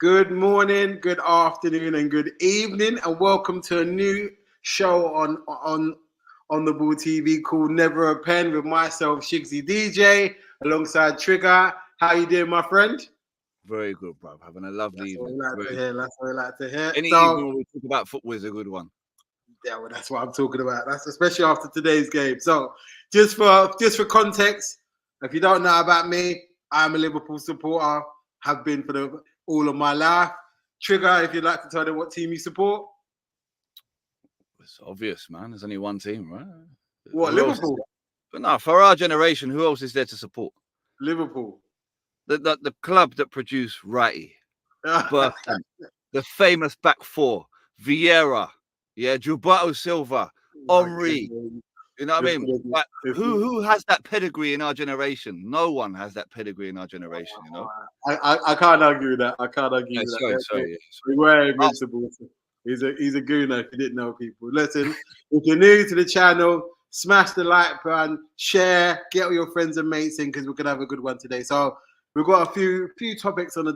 Good morning, good afternoon, and good evening, and welcome to a new show on the Ball TV called Never a Pen with myself, Shigsy DJ, alongside Trigger. How you doing, my friend? Very good, bro. Having a lovely That's what evening. we like to hear. That's what we like to hear. Any So, evening when we talk about football is a good one. yeah, well, that's what I'm talking about. That's especially after today's game. So, just for context, if you don't know about me, I'm a Liverpool supporter. Have been for all of my life. Trigger, if you'd like to tell them what team you support. It's obvious, man. There's only one team, right? What, Who else is Liverpool? there? But no, for our generation, who else is there to support? Liverpool. The club that produced Wrighty, Bergkamp, the famous back four, Vieira, Gilberto Silva, Henry. You know what I mean? Like, who has that pedigree in our generation? No one has that pedigree in our generation, you know? I can't argue with that. I can't argue with that. Sorry. We were invincible. He's a gooner if you didn't know, people. Listen, if you're new to the channel, smash the like button, share, get all your friends and mates in because we're gonna have a good one today. So we've got a few topics on the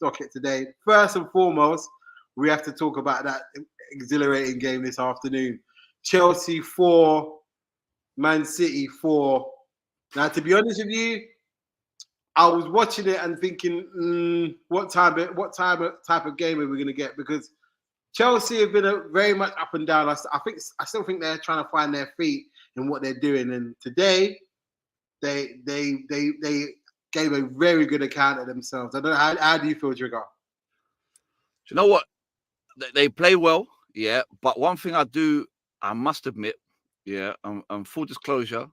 docket today. First and foremost, we have to talk about that exhilarating game this afternoon. Chelsea 4, Man City 4. Now, to be honest with you, I was watching it and thinking, what type of game are we going to get? Because Chelsea have been very much up and down. I still think they're trying to find their feet in what they're doing. And today, they gave a very good account of themselves. I don't know, how do you feel, Trigger? Do you know what? They play well, yeah. But one thing I must admit, yeah, full disclosure,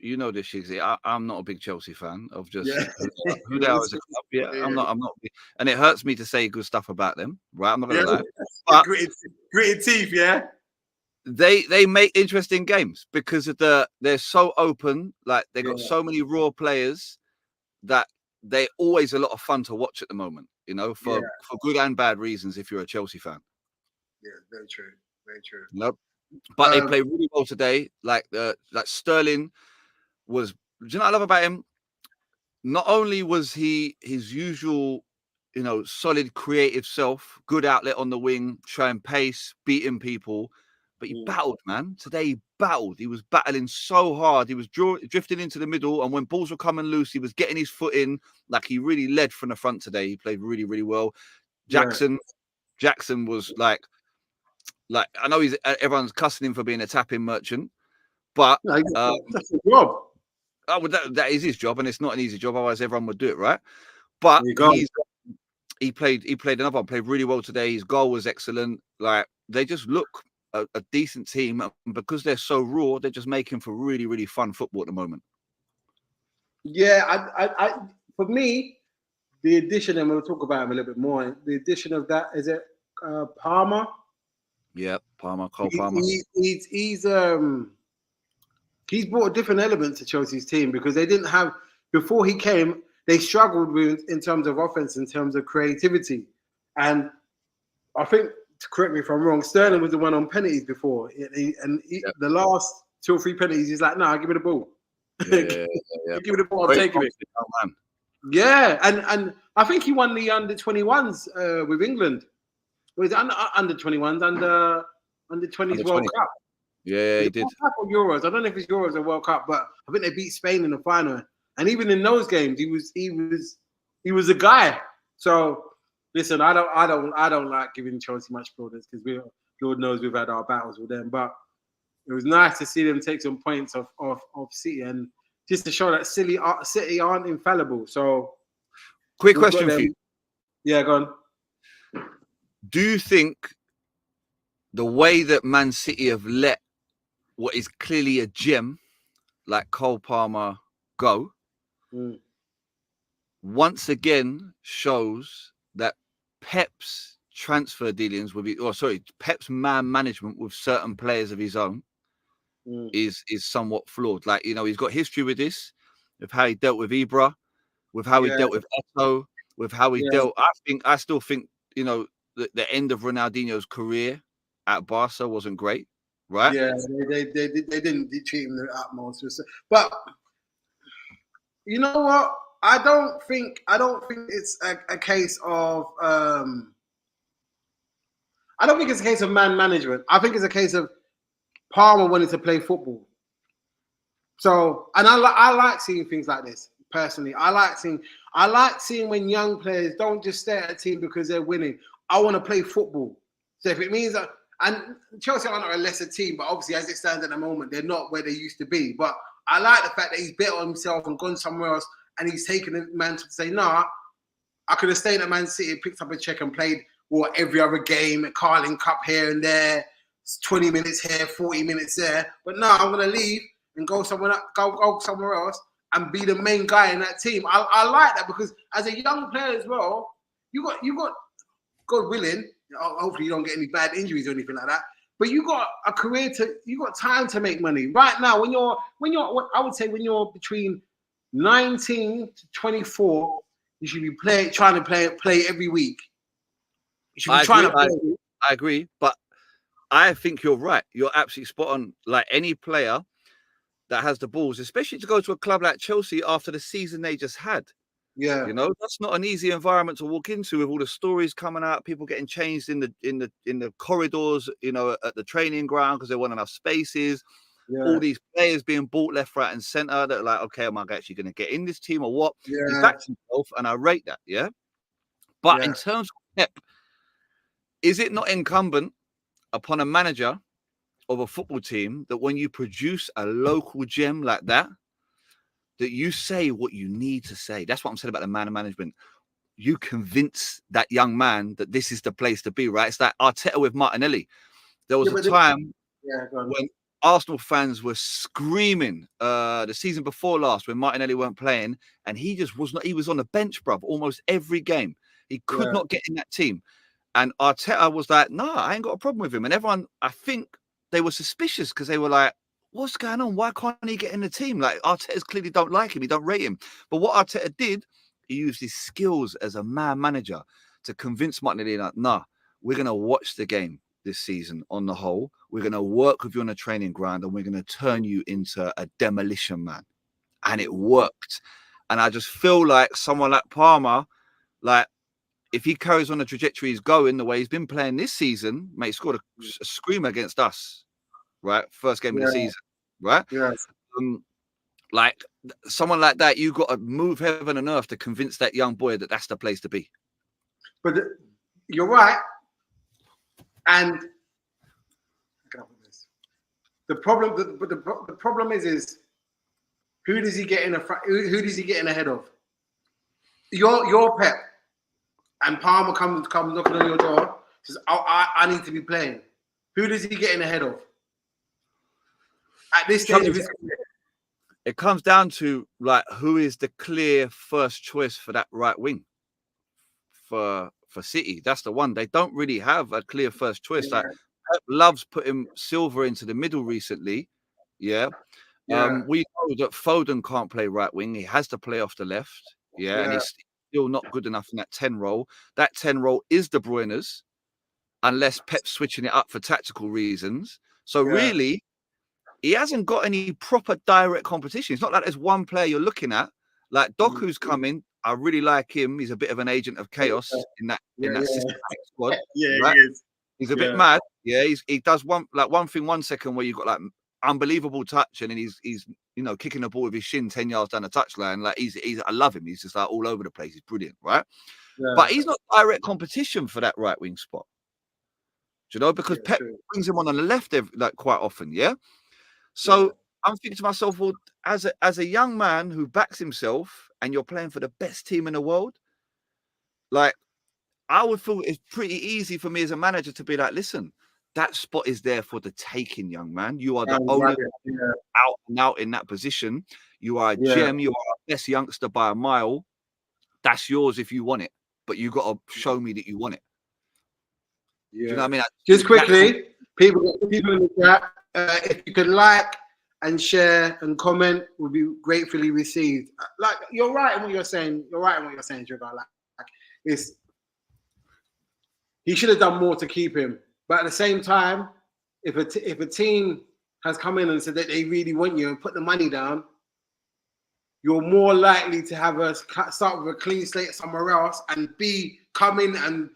you know this, Shigsy. I'm not a big Chelsea fan of just who they are as a club. Yeah, I'm not. And it hurts me to say good stuff about them, right? I'm not gonna lie. But gritted teeth, yeah. They make interesting games because of they're so open. Like they got so many raw players that they're always a lot of fun to watch at the moment. You know, for good and bad reasons. If you're a Chelsea fan. Yeah, very true. Very true. Nope. But they play really well today. Like Sterling was. Do you know what I love about him? Not only was he his usual, solid creative self, good outlet on the wing, showing pace, beating people, but he battled, man. Today he battled. He was battling so hard. He was drifting into the middle, and when balls were coming loose, he was getting his foot in. Like he really led from the front today. He played really, really well. Jackson was like I know everyone's cussing him for being a tapping merchant, but that's his job. That is his job, and it's not an easy job. Otherwise, everyone would do it, right? But he played another one, played really well today. His goal was excellent. Like they just look a decent team, and because they're so raw, they're just making for really, really fun football at the moment. Yeah, I for me, the addition, and we'll talk about him a little bit more. The addition of that is it Palmer. Yeah, Palmer, Cole Palmer. He's brought a different element to Chelsea's team because they didn't have before he came. They struggled with in terms of offense, in terms of creativity, and I think, correct me if I'm wrong, Sterling was the one on penalties before, the last 2 or 3 penalties, he's like, "No, give me the ball. Yeah. Give me the ball. I'm taking it." Man. Yeah, and I think he won the under 21s with England. Was it under 21s, under 20s World Cup? Yeah, he did. World Cup or Euros? I don't know if it's Euros or World Cup, but I think they beat Spain in the final. And even in those games, he was a guy. So listen, I don't like giving Chelsea much plaudits because Lord knows we've had our battles with them. But it was nice to see them take some points off City and just to show that City aren't infallible. So, quick question for you. Yeah, go on. Do you think the way that Man City have let what is clearly a gem like Cole Palmer go once again shows that Pep's transfer dealings Pep's man management with certain players of his own is somewhat flawed? Like, he's got history with this, with how he dealt with Ibra, with how he dealt with Eto'o, with how he dealt. I still think, the end of Ronaldinho's career at Barca wasn't great, right? Yeah, they didn't treat him the utmost. But you know what? I don't think it's a case of I don't think it's a case of man management. I think it's a case of Palmer wanting to play football. So, and I like seeing things like this personally. I like seeing when young players don't just stay at a team because they're winning. I want to play football. So if it means that, and Chelsea are not a lesser team, but obviously as it stands at the moment, they're not where they used to be. But I like the fact that he's bet on himself and gone somewhere else, and he's taken the man to say, nah, I could have stayed at Man City, picked up a check and played every other game, a Carling Cup here and there, 20 minutes here, 40 minutes there. But no, I'm going to leave and go somewhere else and be the main guy in that team. I like that because as a young player as well, you got God willing, hopefully you don't get any bad injuries or anything like that. But you got a career you got time to make money. Right now, when you're I would say when you're between 19 to 24, you should be trying to play every week. You should be trying to play. I agree, but I think you're right. You're absolutely spot on. Like any player that has the balls, especially to go to a club like Chelsea after the season they just had. Yeah, you know, that's not an easy environment to walk into with all the stories coming out, people getting changed in the corridors, you know, at the training ground because there weren't enough spaces. Yeah. All these players being bought left, right, and centre. That are like, okay, am I actually going to get in this team or what? Yeah. He backs himself, and I rate that. Yeah, but in terms of Pep, is it not incumbent upon a manager of a football team that when you produce a local gem like that, that you say what you need to say? That's what I'm saying about the man management. You convince that young man that this is the place to be, right? It's like Arteta with Martinelli. There was a time when Arsenal fans were screaming the season before last when Martinelli weren't playing, and he just was not. He was on the bench, bruv, almost every game. He could not get in that team. And Arteta was like, "No, I ain't got a problem with him." And everyone, I think they were suspicious because they were like, "What's going on? Why can't he get in the team?" Like Arteta's clearly don't like him. He don't rate him. But what Arteta did, he used his skills as a man manager to convince Martinelli, like, "Nah, we're gonna watch the game this season on the whole. We're going to work with you on the training ground and we're going to turn you into a demolition man." And it worked. And I just feel like someone like Palmer, like if he carries on the trajectory he's going the way he's been playing this season, mate, he scored a screamer against us, right? First game of the season, right? Yeah. Like someone like that, you got to move heaven and earth to convince that young boy that that's the place to be. But you're right. And the problem is who does he get in who does he get in ahead of? Your Pep, and Palmer comes knocking on your door, says, I need to be playing. Who does he get in ahead of? At this stage of his career. It comes down to like who is the clear first choice for that right wing for City. That's the one. They don't really have a clear first choice. Like Pep loves putting Silva into the middle recently. We know that Foden can't play right wing. He has to play off the left. And he's still not good enough in that 10 role. That 10 role is De Bruyne's, unless Pep's switching it up for tactical reasons. So really, he hasn't got any proper direct competition. It's not like there's one player you're looking at. Like Doku's coming. I really like him. He's a bit of an agent of chaos in that systematic squad. Right? He is. He's a bit mad. Yeah, he does one thing 1 second where you've got like unbelievable touch, and then he's kicking the ball with his shin 10 yards down the touchline. Like he's I love him. He's just like all over the place. He's brilliant, right? Yeah. But he's not direct competition for that right wing spot. Do you know? Because Pep brings him on the left like quite often. Yeah. So I'm thinking to myself, well, as a young man who backs himself and you're playing for the best team in the world, like I would feel it's pretty easy for me as a manager to be like, listen, that spot is there for the taking, young man. You are the only out and out in that position. You are a gem. You are our best youngster by a mile. That's yours if you want it, but you got to show me that you want it. Do you know what I mean? Just quickly, people in the chat, if you could like and share and comment, would be gratefully received. Like you're right in what you're saying. Trigger. Like it's he should have done more to keep him. But at the same time, if a team has come in and said that they really want you and put the money down, you're more likely to have a start with a clean slate somewhere else, and B, come in and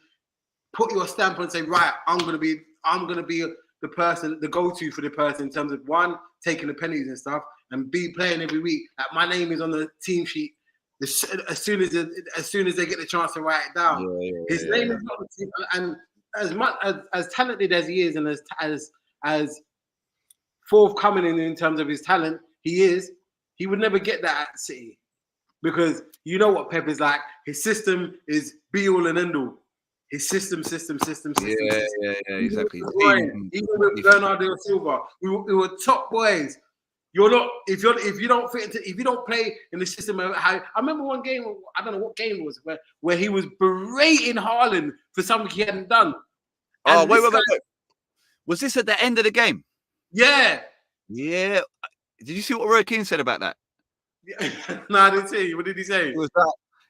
put your stamp and say, right, I'm gonna be the person, the go-to for the person in terms of one, taking the penalties and stuff, and B, playing every week. Like, my name is on the team sheet as soon as they get the chance to write it down. His name is not on the team, and as much as talented as he is, and as forthcoming in terms of his talent, he would never get that at City, because you know what Pep is like. His system is be all and end all. His system. Yeah, exactly. Even with Bernardo Silva, we were top boys. You're not if you don't fit into, if you don't play in the system. I remember one game, I don't know what game it was, where he was berating Haaland for something he hadn't done. And wait. Was this at the end of the game? Yeah. Yeah. Did you see what Roy Keane said about that? No, I didn't see. What did he say?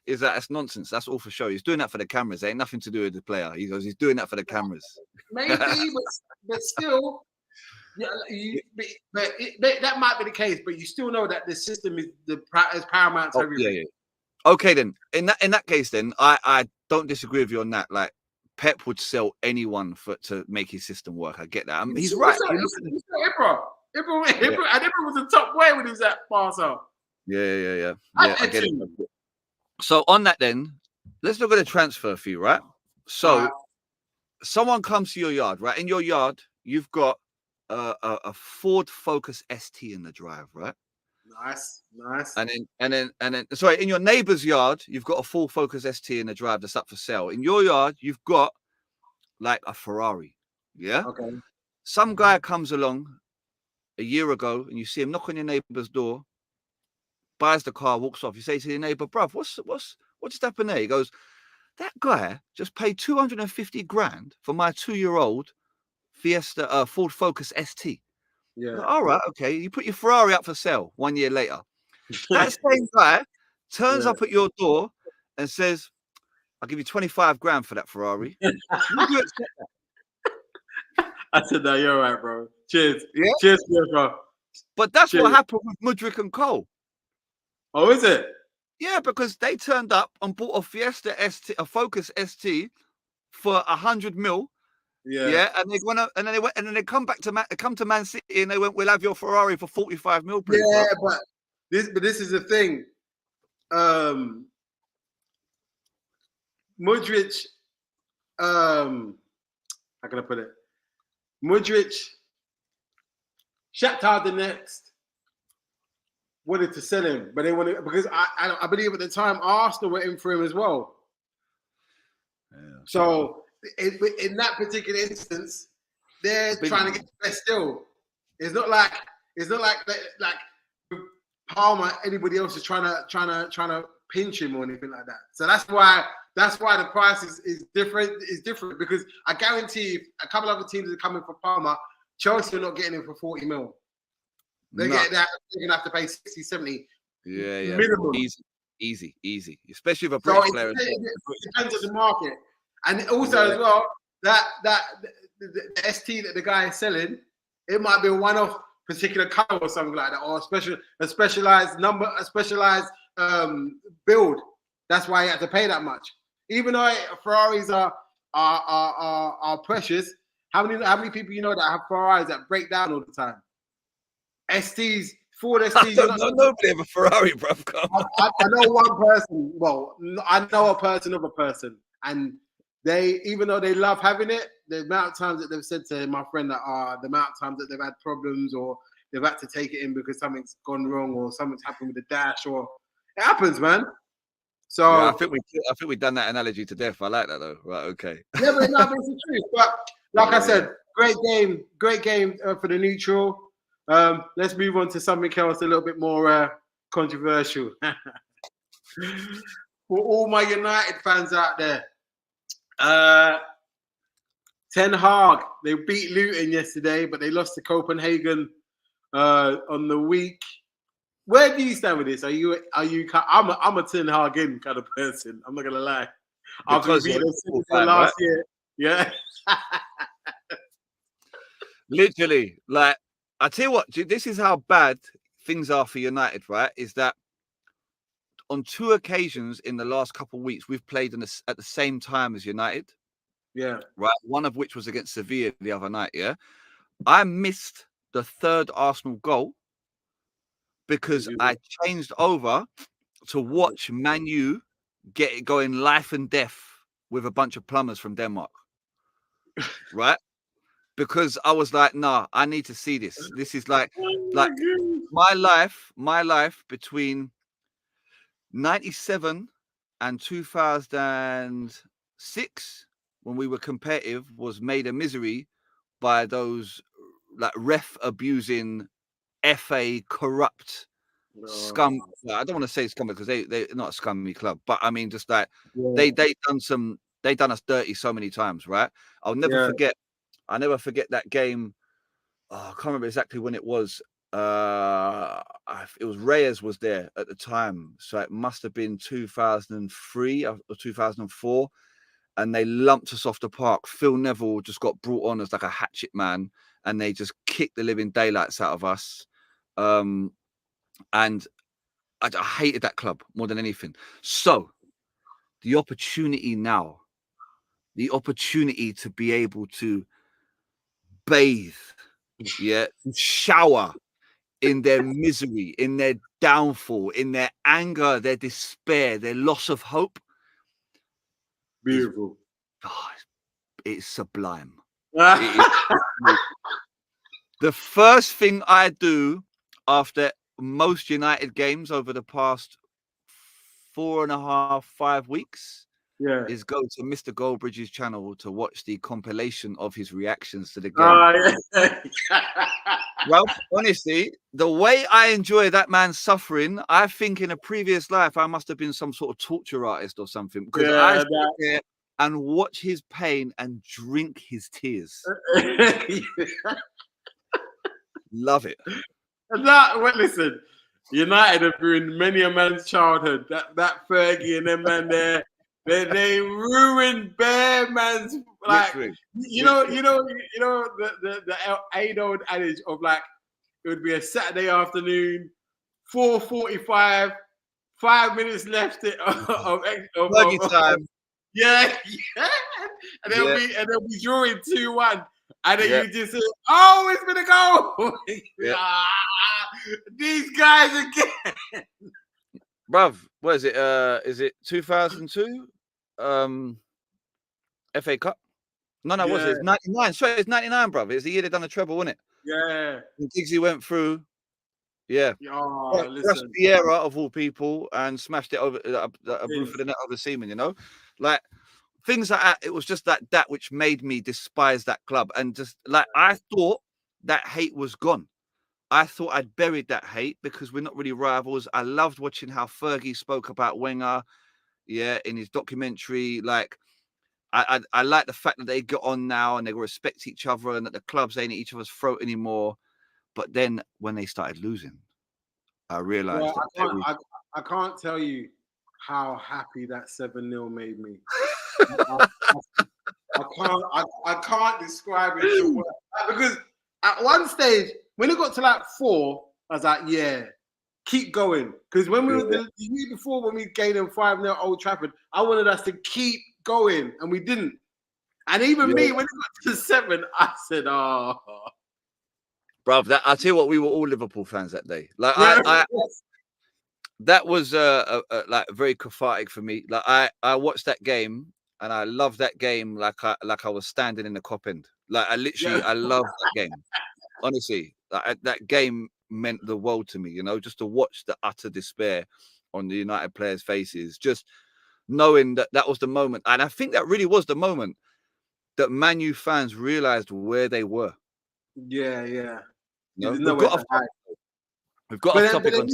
That's nonsense. That's all for show. He's doing that for the cameras. It ain't nothing to do with the player. He goes, he's doing that for the cameras. Maybe, but still, yeah, that might be the case. But you still know that the system is paramount to everything. Yeah. Okay, then in that case, then I don't disagree with you on that. Like, Pep would sell anyone to make his system work. I get that. He's right. Ibra was a top player when he was at Barca. Yeah. I get it. So on that, then let's look at the transfer fee, right? So someone comes to your yard, right? In your yard, you've got a Ford Focus ST in the drive, right? Nice. And then, sorry, in your neighbor's yard, you've got a full Focus ST in the drive that's up for sale. In your yard, you've got like a Ferrari. Yeah. Okay. Some guy comes along a year ago, and you see him knock on your neighbor's door, buys the car, walks off. You say to your neighbor, bruv, what just happened there? He goes, that guy just paid 250 grand for my 2-year-old Fiesta Ford Focus ST. Yeah. Like, all right, okay. You put your Ferrari up for sale 1 year later. That same guy turns up at your door and says, I'll give you 25 grand for that Ferrari. Would you accept that? I said, no, you're all right, bro. Cheers. Yeah? Cheers, bro. But that's what happened with Mudryk and Cole. Oh, is it? Yeah, because they turned up and bought a Fiesta ST, a Focus ST for 100 mil. Yeah, and they went up, and then they come to Man City, and they went, "We'll have your Ferrari for 45 mil, please." Yeah, bro. But this is the thing. Mudryk, how can I put it? Mudryk, Shakhtar Donetsk wanted to sell him, but they wanted, because I believe at the time Arsenal were in for him as well. Yeah. So in that particular instance, they're trying to get the best deal. It's not like Palmer, anybody else is trying to pinch him or anything like that. So that's why the price is different. It's different, because I guarantee if a couple of other teams are coming for Palmer, Chelsea are not getting him for 40 mil. They're going to have to pay 60, 70. Yeah. Minimum. Easy. Especially if a British player. It depends on the market. And also as well, that the ST that the guy is selling, it might be a one-off particular color or something like that, or a specialized number, a specialized build. That's why you have to pay that much. Even though Ferraris are precious, how many people you know that have Ferraris that break down all the time? STs, Ford STs. Nobody have a Ferrari, bro. I know one person. Well, I know a person of a person, and they, even though they love having it, the amount of times that they've said to my friend that the amount of times that they've had problems, or they've had to take it in because something's gone wrong, or something's happened with the dash, or it happens, man. So yeah, I think we've done that analogy to death. I like that though. Right? Okay. Yeah, but no, it's the truth. But like I said, great game for the neutral. Let's move on to something else a little bit more controversial. For all my United fans out there, Ten Haag, they beat Luton yesterday, but they lost to Copenhagen on the week. Where do you stand with this? Are you? I'm a Ten Haag in kind of person. I'm not gonna lie. Because last year, yeah. Literally, like, I tell you what, this is how bad things are for United, right? Is that on 2 occasions in the last couple of weeks, we've played at the same time as United. Yeah. Right. One of which was against Sevilla the other night. Yeah. I missed the 3rd Arsenal goal because I changed over to watch Man U get it going life and death with a bunch of plumbers from Denmark. Right. Because I was like, nah, I need to see this. This is like my life between 97 and 2006, when we were competitive, was made a misery by those like ref abusing, FA corrupt scum. I don't want to say scum because they're not a scummy club, but I mean just like they done us dirty so many times, right? I'll never forget that game. Oh, I can't remember exactly when it was. It was Reyes was there at the time, so it must have been 2003 or 2004, and they lumped us off the park. Phil Neville just got brought on as like a hatchet man, and they just kicked the living daylights out of us. And I hated that club more than anything. So the opportunity now, the opportunity to be able to bathe, shower in their misery, in their downfall, in their anger, their despair, their loss of hope. Beautiful. It's sublime. The first thing I do after most United games over the past 4.5, 5 weeks is go to Mr. Goldbridge's channel to watch the compilation of his reactions to the game. Well, honestly, the way I enjoy that man's suffering, I think in a previous life I must have been some sort of torture artist or something, because I sit there and watch his pain and drink his tears. Love it. Listen, United have ruined many a man's childhood. That Fergie and them man there, they ruined bare man's the age-old adage of like it would be a Saturday afternoon, 4:45, 5 minutes left of time. Yeah. And they'll be drawing 2-1. And then you just say, oh, it's been a goal. These guys again. Bruv, what is it? Is it 2002? FA Cup? No, was it? It's 99. Sorry, it's 99, bruv. It's the year they done a treble, wasn't it? Yeah. And Giggsy went through. Yeah. Listen. Vieira of all people and smashed it over a roof of the net over Seaman, you know? Like things like that. It was just that which made me despise that club. And just like I thought that hate was gone. I thought I'd buried that hate because we're not really rivals. I loved watching how Fergie spoke about Wenger, in his documentary. Like, I like the fact that they got on now and they respect each other and that the clubs ain't at each other's throat anymore. But then when they started losing, I realized I can't tell you how happy that 7-0 made me. I can't describe it because at one stage when it got to like 4, I was like, keep going. Because when we were the year before, when we gained them 5-0 at Old Trafford, I wanted us to keep going, and we didn't. And even me, when it got to 7, I said, "Oh, bruv, I tell you what, we were all Liverpool fans that day. Like that was like very cathartic for me. Like I watched that game and I loved that game like I was standing in the cop end. Like I loved that game. Honestly, that game meant the world to me, you know, just to watch the utter despair on the United players' faces, just knowing that was the moment. And I think that really was the moment that Man U fans realized where they were. Yeah. No, we've got off topic on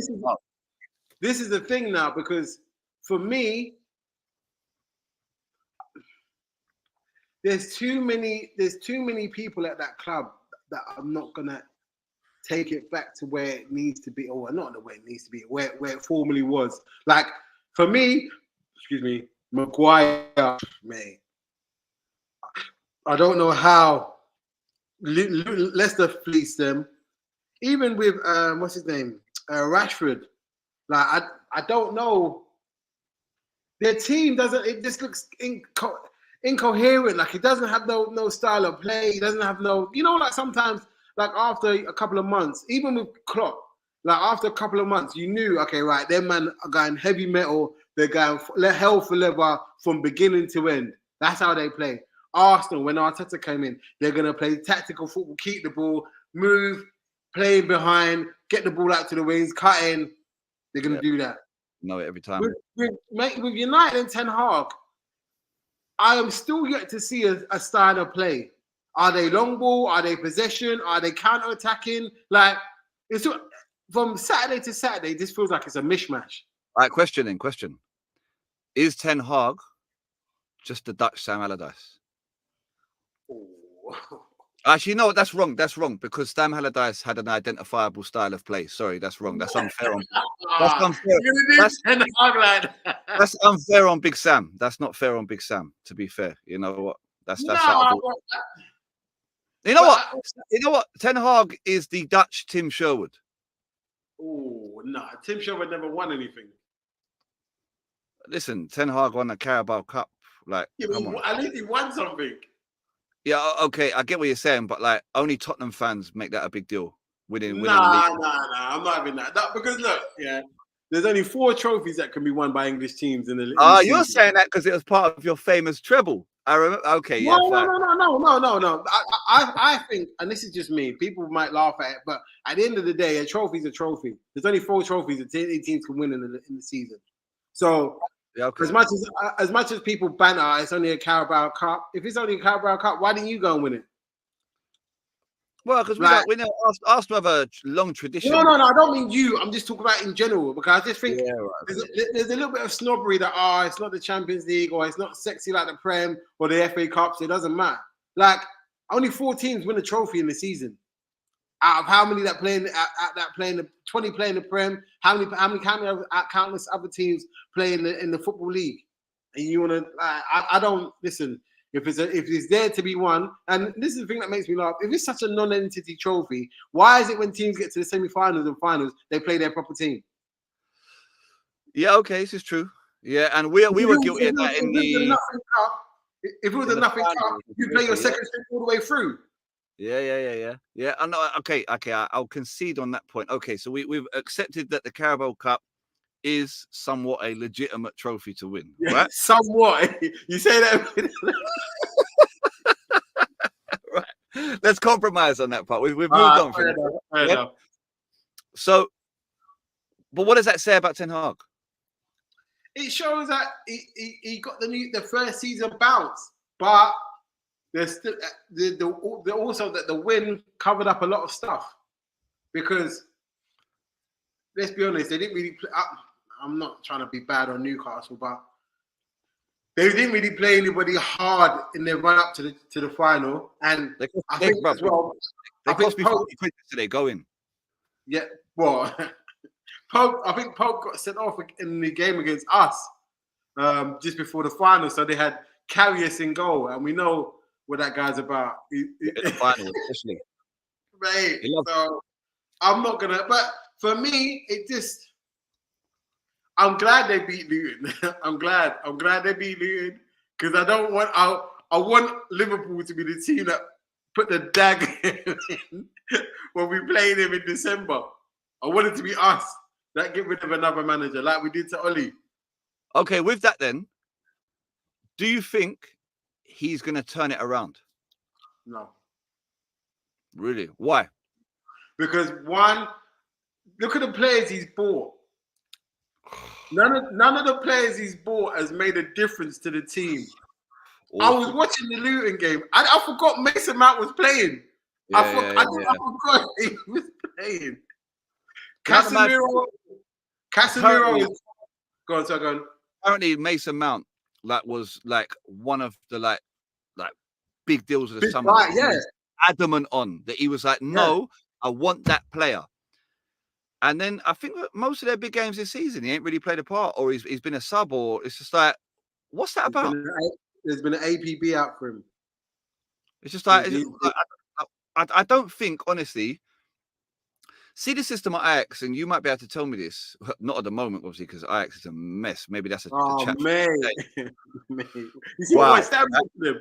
this is the thing now, because for me, there's too many people at that club that I'm not gonna take it back to where it needs to be, or not the way it needs to be, where it formerly was. Like for me, Maguire, mate. I don't know how Leicester fleeced them. Even with what's his name, Rashford. Like I don't know. Their team doesn't. It just looks incoherent. Like it doesn't have no style of play. It doesn't have no. You know, like sometimes, like after a couple of months, even with Klopp, like after a couple of months, you knew, okay, right, them man are going heavy metal. They're going hell for leather from beginning to end. That's how they play. Arsenal, when Arteta came in, they're gonna play tactical football, keep the ball, move, playing behind, get the ball out to the wings, cut in. They're gonna do that. Know it every time. With United and Ten Haag, I am still yet to see a style of play. Are they long ball? Are they possession? Are they counter-attacking? Like, it's from Saturday to Saturday, this feels like it's a mishmash. All right, question. Is Ten Hag just the Dutch Sam Allardyce? Oh. Actually, no, that's wrong. That's wrong because Sam Allardyce had an identifiable style of play. Sorry, that's wrong. That's unfair. That's unfair. That's unfair on Big Sam. That's not fair on Big Sam. To be fair, you know what? That's You know what? Ten Hag is the Dutch Tim Sherwood. Oh no, Tim Sherwood never won anything. Listen, Ten Hag won the Carabao Cup. Like, come on. At least he won something. Yeah, okay, I get what you're saying, but like only Tottenham fans make that a big deal. Winning Nah, I'm not having that. Because look, yeah, there's only 4 trophies that can be won by English teams in the. You're saying that because it was part of your famous treble. I remember. Okay, no. I think, and this is just me. People might laugh at it, but at the end of the day, a trophy's a trophy. There's only 4 trophies that teams can win in the season. So. Yeah, okay. As much as people banter, it's only a Carabao Cup. If it's only a Carabao Cup, why didn't you go and win it? Well, because we know Arsenal have a long tradition. No, I don't mean you. I'm just talking about in general because I just think there's a little bit of snobbery that it's not the Champions League or it's not sexy like the Prem or the FA Cups. It doesn't matter. Like only 4 teams win a trophy in the season. Out of how many that play the 20 play in the Prem, how many countless other teams play in the football league, and you want to? I don't listen. If it's there to be won, and this is the thing that makes me laugh. If it's such a non-entity trophy, why is it when teams get to the semi-finals and finals they play their proper team? Yeah, okay, this is true. Yeah, and we were guilty of that in the. If it was a nothing cup, you play your second step all the way through. Yeah. I know. Okay. I'll concede on that point. Okay, so we've accepted that the Carabao Cup is somewhat a legitimate trophy to win, right? Somewhat. You say that. Right. Let's compromise on that part. We've moved on from that. Fair enough. So, but what does that say about Ten Hag? It shows that he got the first season bounce, but. There's still also that the win covered up a lot of stuff because let's be honest, they didn't really play. I'm not trying to be bad on Newcastle, but they didn't really play anybody hard in their run up to the final. And I think as well, they cost me 40 quid today going. Yeah, well, I think Pope got sent off in the game against us just before the final, so they had Karius in goal, and we know what that guy's about. The final, especially. Right. So I'm not gonna. But for me, I'm glad they beat Luton. I'm glad they beat Luton because I want Liverpool to be the team that put the dagger in when we played him in December. I want it to be us that get rid of another manager like we did to Oli. Okay, with that then, do you think he's going to turn it around? No. Really? Why? Because one, look at the players he's bought. None of the players he's bought has made a difference to the team. Awesome. I was watching the Luton game. I forgot Mason Mount was playing. I forgot he was playing. Casemiro is go on. Apparently Mason Mount was one of the big deals of the summer. Right, yeah. Adamant on that he was like, no, I want that player. And then I think that most of their big games this season, he ain't really played a part, or he's been a sub, or it's just like, what's that about? There's been an APB out for him. It's just like, I don't think, honestly, See the system at Ajax, and you might be able to tell me this. Not at the moment, obviously, because Ajax is a mess. Maybe that's a chat. Mate. You see what I stand with them?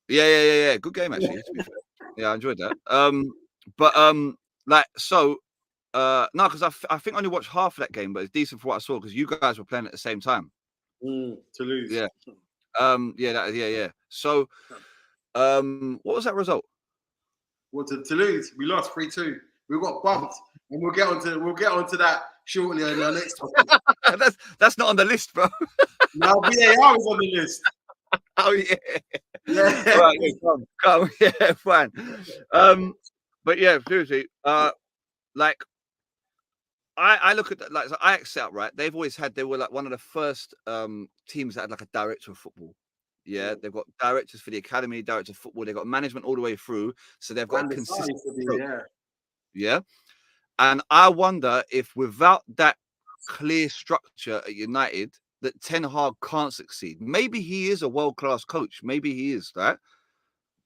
Yeah. Good game, actually. To be fair. Yeah, I enjoyed that. No, because I think I only watched half of that game, but it's decent for what I saw because you guys were playing at the same time. Toulouse. Yeah. Yeah. So, what was that result? Well, to Toulouse, we lost 3-2. We got bumped, and we'll get onto that shortly on our next topic. That's not on the list, bro. No, VAR was on the list. Oh yeah. Yeah. Right, come. Yeah, fine. But yeah, seriously, like I look at that, like so Ajax set up, right? They were like one of the first teams that had like a director of football. Yeah, they've got directors for the academy, directors of football, they've got management all the way through. So they've got consistent. Yeah. And I wonder if without that clear structure at United, that Ten Haag can't succeed. Maybe he is a world-class coach. Maybe he is, right?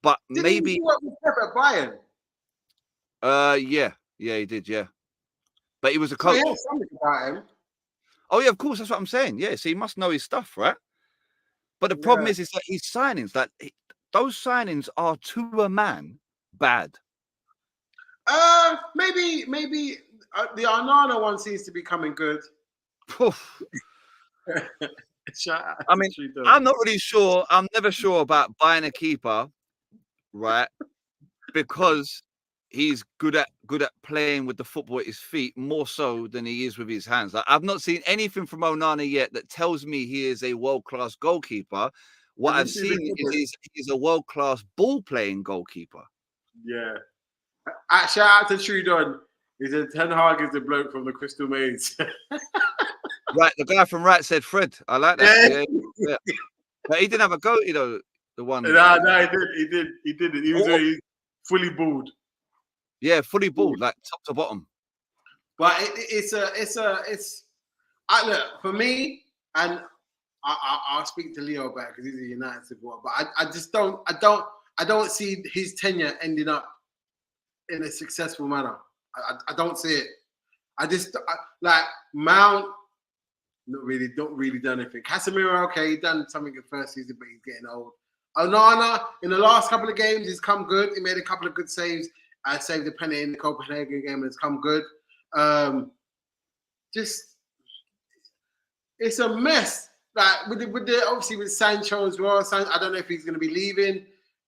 But maybe he work with Pep at Bayern? Yeah, he did, yeah. But he was a coach. Yeah, something about him. Oh yeah, of course, that's what I'm saying. Yeah, so he must know his stuff, right? But the problem is that his signings, those signings are to a man bad. Maybe the Arnana one seems to be coming good. I mean, I'm not really sure. I'm never sure about buying a keeper, right? Because he's good at playing with the football at his feet more so than he is with his hands. Like, I've not seen anything from Onana yet that tells me he is a world-class goalkeeper. What I've seen is he's a world-class ball-playing goalkeeper. Yeah. Shout out to Trudon. He said Ten Hag is the bloke from the Crystal Maze. Right, the guy from Right said Fred. I like that. Yeah. But he didn't have a goal, the one. No, he did. He was fully bald. Yeah, fully bald, like top to bottom. But look, for me, and I'll speak to Leo about it because he's a United supporter. But I don't see his tenure ending up in a successful manner. I don't see it. Like Mount, not really done anything. Casemiro, okay, he done something in the first season, but he's getting old. Onana, in the last couple of games, he's come good. He made a couple of good saves. I saved the penalty in the Copenhagen game, and it's come good. It's a mess. Like with the obviously with Sancho as well. I don't know if he's going to be leaving.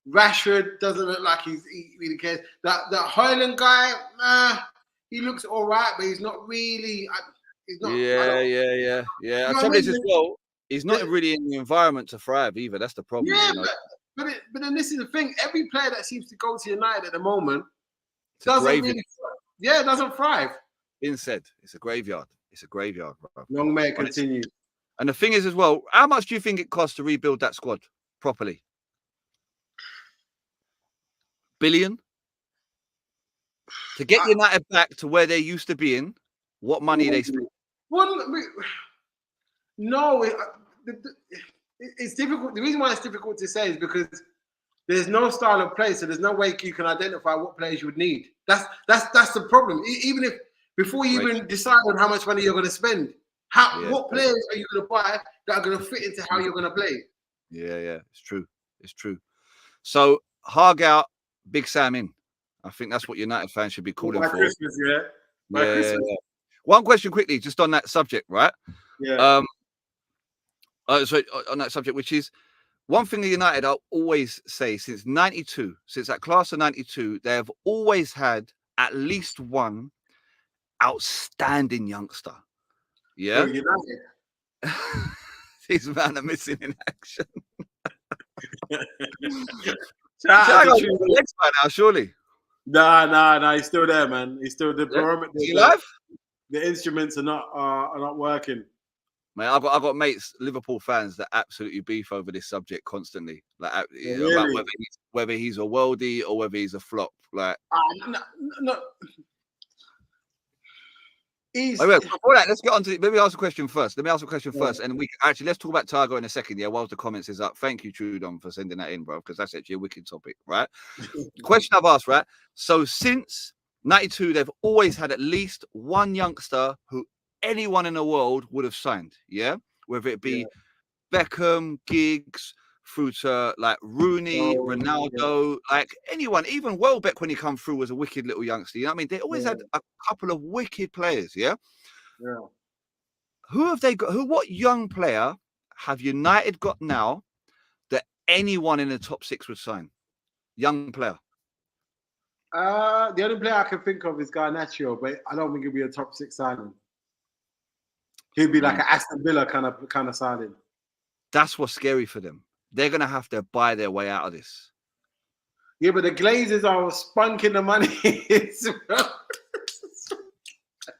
Rashford doesn't look like he really cares. That Highland guy, he looks all right, but he's not really. He's not. Yeah. Trouble as well, he's not really in the environment to thrive either. That's the problem. Yeah, but then this is the thing. Every player that seems to go to United at the moment doesn't thrive. Being said, it's a graveyard. Bro. Long may it continue. And the thing is as well, how much do you think it costs to rebuild that squad properly? Billion? To get United back to where they used to be in, what money they spent? It's difficult. The reason why it's difficult to say is because there's no style of play, so there's no way you can identify what players you would need. That's the problem. Even if before you even decide on how much money you're going to spend, what players are you going to buy that are going to fit into how you're going to play? Yeah, it's true. So Haag out, Big Sam in. I think that's what United fans should be calling for. Christmas, Christmas. One question quickly, just on that subject, right? Yeah. So on that subject, which is one thing that United I'll always say since that class of 92, they have always had at least one outstanding youngster. Yeah. These men are missing in action. Legs by now, surely. Nah. He's still there, man. He's still the barometer. Is he live? The instruments are not working. Man, I've got mates, Liverpool fans, that absolutely beef over this subject constantly. Like, about whether he's a worldie or whether he's a flop. Like, no. Before that, let's get on to. Let me ask a question first, and we let's talk about Tiago in a second. Yeah, whilst the comments is up. Thank you, Trudon, for sending that in, bro, because that's actually a wicked topic, right? Question I've asked, right? So since 92, they've always had at least one youngster who anyone in the world would have signed. Yeah, whether it be Beckham, Giggs, through to like Rooney, Ronaldo, like anyone, even Welbeck when he come through was a wicked little youngster. You know what I mean? They always had a couple of wicked players. Yeah. Who have they got? What young player have United got now that anyone in the top 6 would sign? Young player. The only player I can think of is Garnacho, but I don't think he'll be a top 6 signing. He'll be like an Aston Villa kind of signing. That's what's scary for them. They're gonna have to buy their way out of this. Yeah, but the Glazers are spunking the money.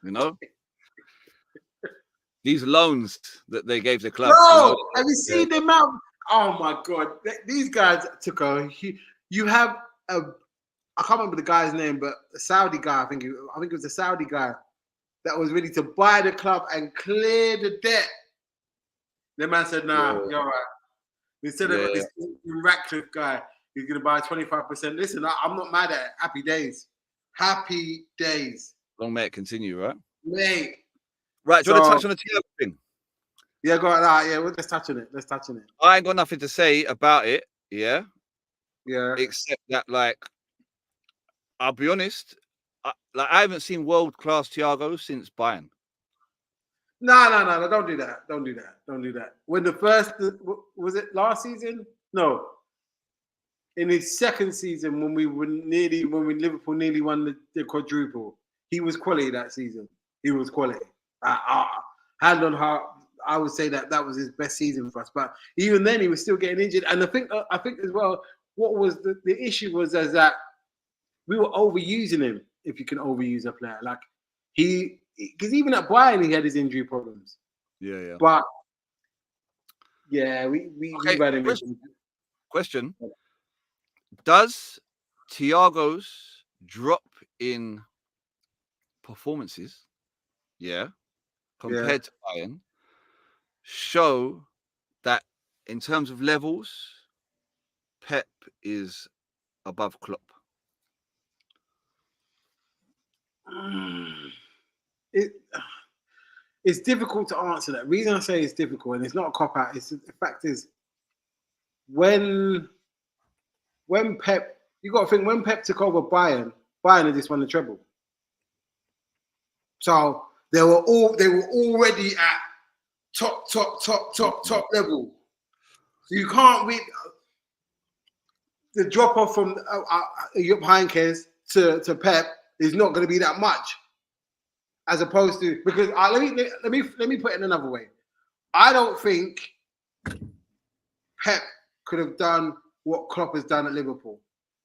You know, these loans that they gave the club. Bro, have you seen the amount? Oh my God, these guys took a. You have a. I can't remember the guy's name, but a Saudi guy. I think it was a Saudi guy that was ready to buy the club and clear the debt. The man said, "Nah, you're all right." Instead of this Ratcliffe guy, he's going to buy 25%. Listen, I'm not mad at it. Happy days. Happy days. Long may it continue, right? Mate. Right, do you want to touch on the Thiago thing? Yeah, go on. Yeah, let's touch on it. I ain't got nothing to say about it, yeah? Yeah. Except that, like, I'll be honest, I haven't seen world-class Thiago since Bayern. No, don't do that. When the first, was it last season? No. In his second season, when Liverpool nearly won the quadruple, he was quality that season. He was quality. Hand on heart, I would say that was his best season for us. But even then, he was still getting injured. And I think as well, what was the issue was that we were overusing him. If you can overuse a player, like because even at Bayern, he had his injury problems. Yeah. But yeah, we ran him. Question: does Thiago's drop in performances, compared to Bayern, show that in terms of levels, Pep is above Klopp? It's difficult to answer that. The reason I say it's difficult, and it's not a cop-out, the fact is, when Pep, you got to think, when Pep took over Bayern had just won the treble. So they were already at top level. So you can't read the drop off from Jupp Heynckes to Pep is not going to be that much, as opposed to, because let me put it in another way. I don't think Pep could have done what Klopp has done at Liverpool.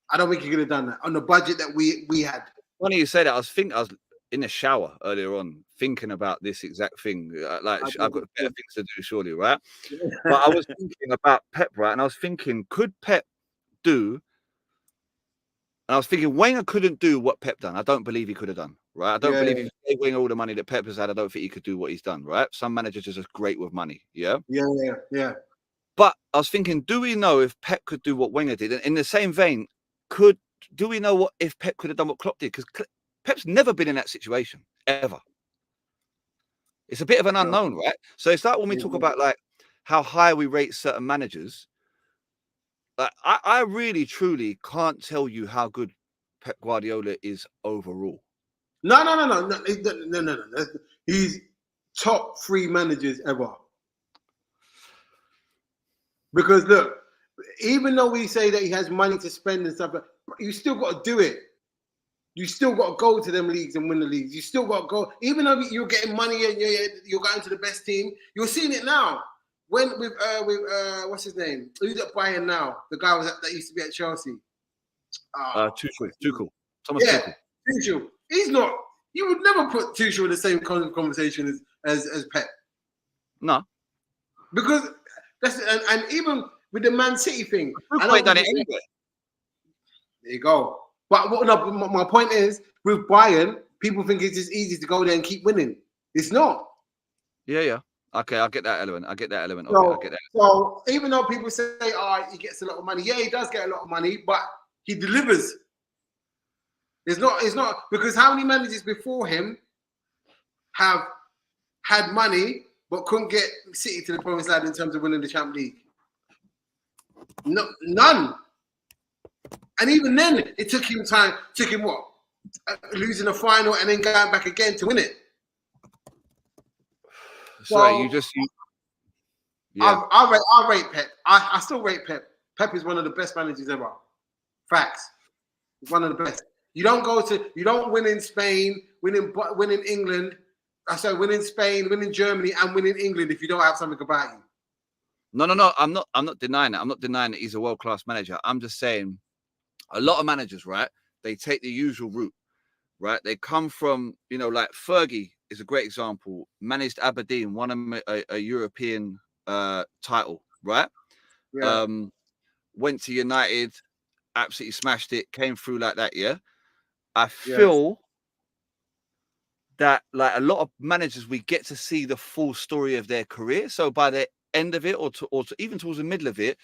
I don't think he could have done that on the budget that we had. Funny you say that. I was in the shower earlier on thinking about this exact thing. I've got better things to do, surely, right? But I was thinking about Pep, right? And I was thinking, could Pep do? And I was thinking, Wenger couldn't do what Pep done. I don't believe he could have done, right? I don't believe if he gave Wenger all the money that Pep has had, I don't think he could do what he's done, right? Some managers are just great with money, yeah? Yeah. But I was thinking, do we know if Pep could do what Wenger did? And in the same vein, do we know if Pep could have done what Klopp did? Because Pep's never been in that situation, ever. It's a bit of an unknown, right? So it's like when we talk about like how high we rate certain managers. Like, I really, truly can't tell you how good Pep Guardiola is overall. No. He's top 3 managers ever. Because look, even though we say that he has money to spend and stuff, you still got to do it. You still got to go to them leagues and win the leagues. You still got to go, even though you're getting money and you're going to the best team. You're seeing it now. When with what's his name? Who's at Bayern now? The guy that used to be at Chelsea. Tuchel. Thomas Tuchel. Tuchel. He's not. You would never put Tuchel in the same conversation as Pep. No. Because and even with the Man City thing, I don't done it anyway. There you go. But my point is, with Bayern, people think it's just easy to go there and keep winning. It's not. Yeah. Okay, I get that element. I get that. So even though people say, he gets a lot of money. Yeah, he does get a lot of money, but he delivers. It's not because how many managers before him have had money but couldn't get City to the promised land in terms of winning the Champions League? No, none. And even then, it took him time. Took him what? Losing a final and then going back again to win it. Sorry, So, yeah. I rate Pep. I still rate Pep. Pep is one of the best managers ever. Facts. He's one of the best. You don't win in Spain, win in England. Win in Spain, win in Germany, and win in England if you don't have something about you. No. I'm not denying it. I'm not denying that he's a world-class manager. I'm just saying a lot of managers, right? They take the usual route, right? They come from, like Fergie is a great example. Managed Aberdeen, won a European title, right? Yeah. Went to United, absolutely smashed it, came through like that, yeah? I feel that like a lot of managers, we get to see the full story of their career. So by the end of it, or even towards the middle of it,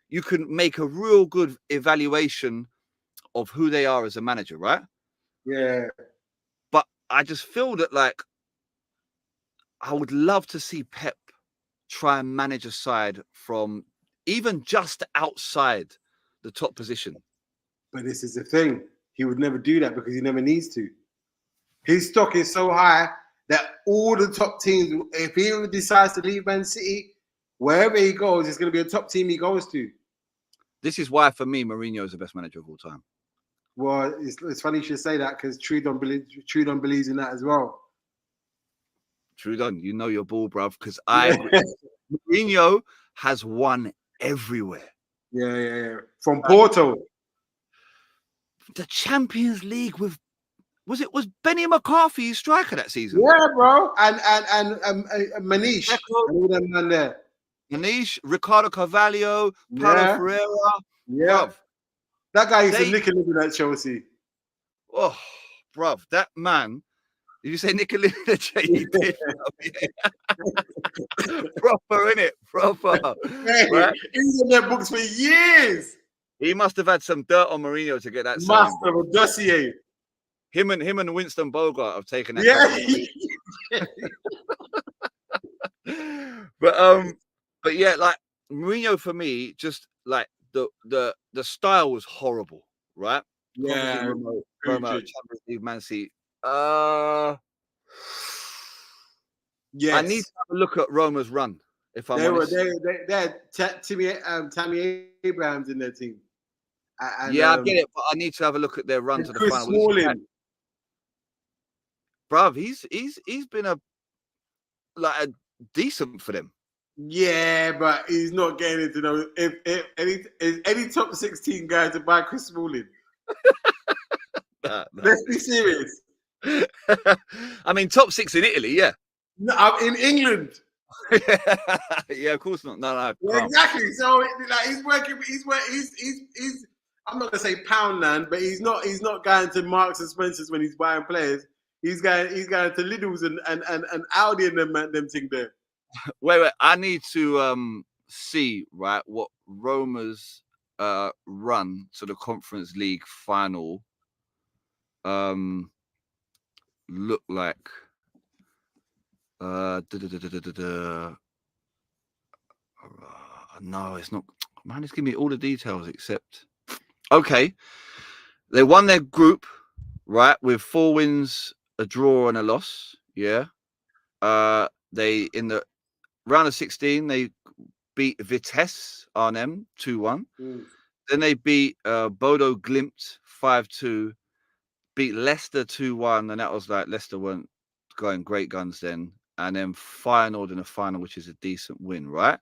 you can make a real good evaluation of who they are as a manager, right? Yeah. But I just feel that like I would love to see Pep try and manage a side from even just outside the top position. But this is the thing. He would never do that because he never needs to. His stock is so high that all the top teams, if he decides to leave Man City, wherever he goes, it's going to be a top team he goes to. This is why, for me, Mourinho is the best manager of all time. Well, it's funny you should say that because Trudon believes in that as well. Trudon, you know your ball, bruv, because Mourinho has won everywhere. Yeah. From Porto. The Champions League was Benny McCarthy striker that season? Yeah, bro. And Manish. All them man there. Manish, Ricardo Carvalho, Paulo Ferreira. Yeah. Bruv, that guy used to lick a little at Chelsea. Oh, bruv, that man. Did you say Nicola? He did. Proper, innit? Proper. Hey, right? He's in their books for years. He must have had some dirt on Mourinho to get that. Must have a dossier. Him and Winston Bogart have taken that. Yeah. But yeah, like Mourinho for me, just like the style was horrible, right? Yeah. Roma, Champions League, Man City. Yes. I need to have a look at Roma's run. If I'm honest, they had Tammy Abrahams in their team. And, I get it, but I need to have a look at their run to the final. Bruv, he's been a decent for them. Yeah, but he's not getting into those. If any top 16 guys to buy Chris Smalling. No. Let's be serious. I mean, top 6 in Italy, yeah. No, I'm in England. Yeah, of course not. No. Yeah, exactly. So like he's working. He's. I'm not gonna say Poundland, but he's not going to Marks and Spencers when he's buying players. He's going to Lidl's and Audi and them thing there. Wait. I need to see right what Roma's run to the Conference League final look like. No, it's not. Man, it's giving me all the details except. Okay, they won their group, right, with 4 wins, a draw, and a loss. Yeah. They in the round of 16 they beat Vitesse Arnhem 2-1. Then they beat Bodo Glimt 5-2. Beat Leicester 2-1, and that was like Leicester weren't going great guns then. And then finaled in a final, which is a decent win, right?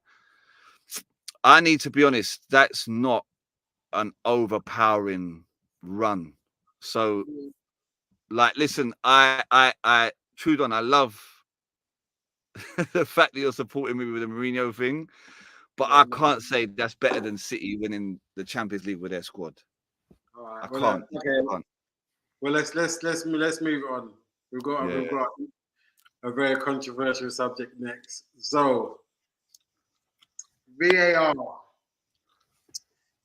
I need to be honest, that's not an overpowering run. So, like, listen, I Trudon, I love the fact that you're supporting me with the Mourinho thing, but I can't say that's better than City winning the Champions League with their squad. All right, I can't. Well, let's move on. We've got a very controversial subject next. So, VAR,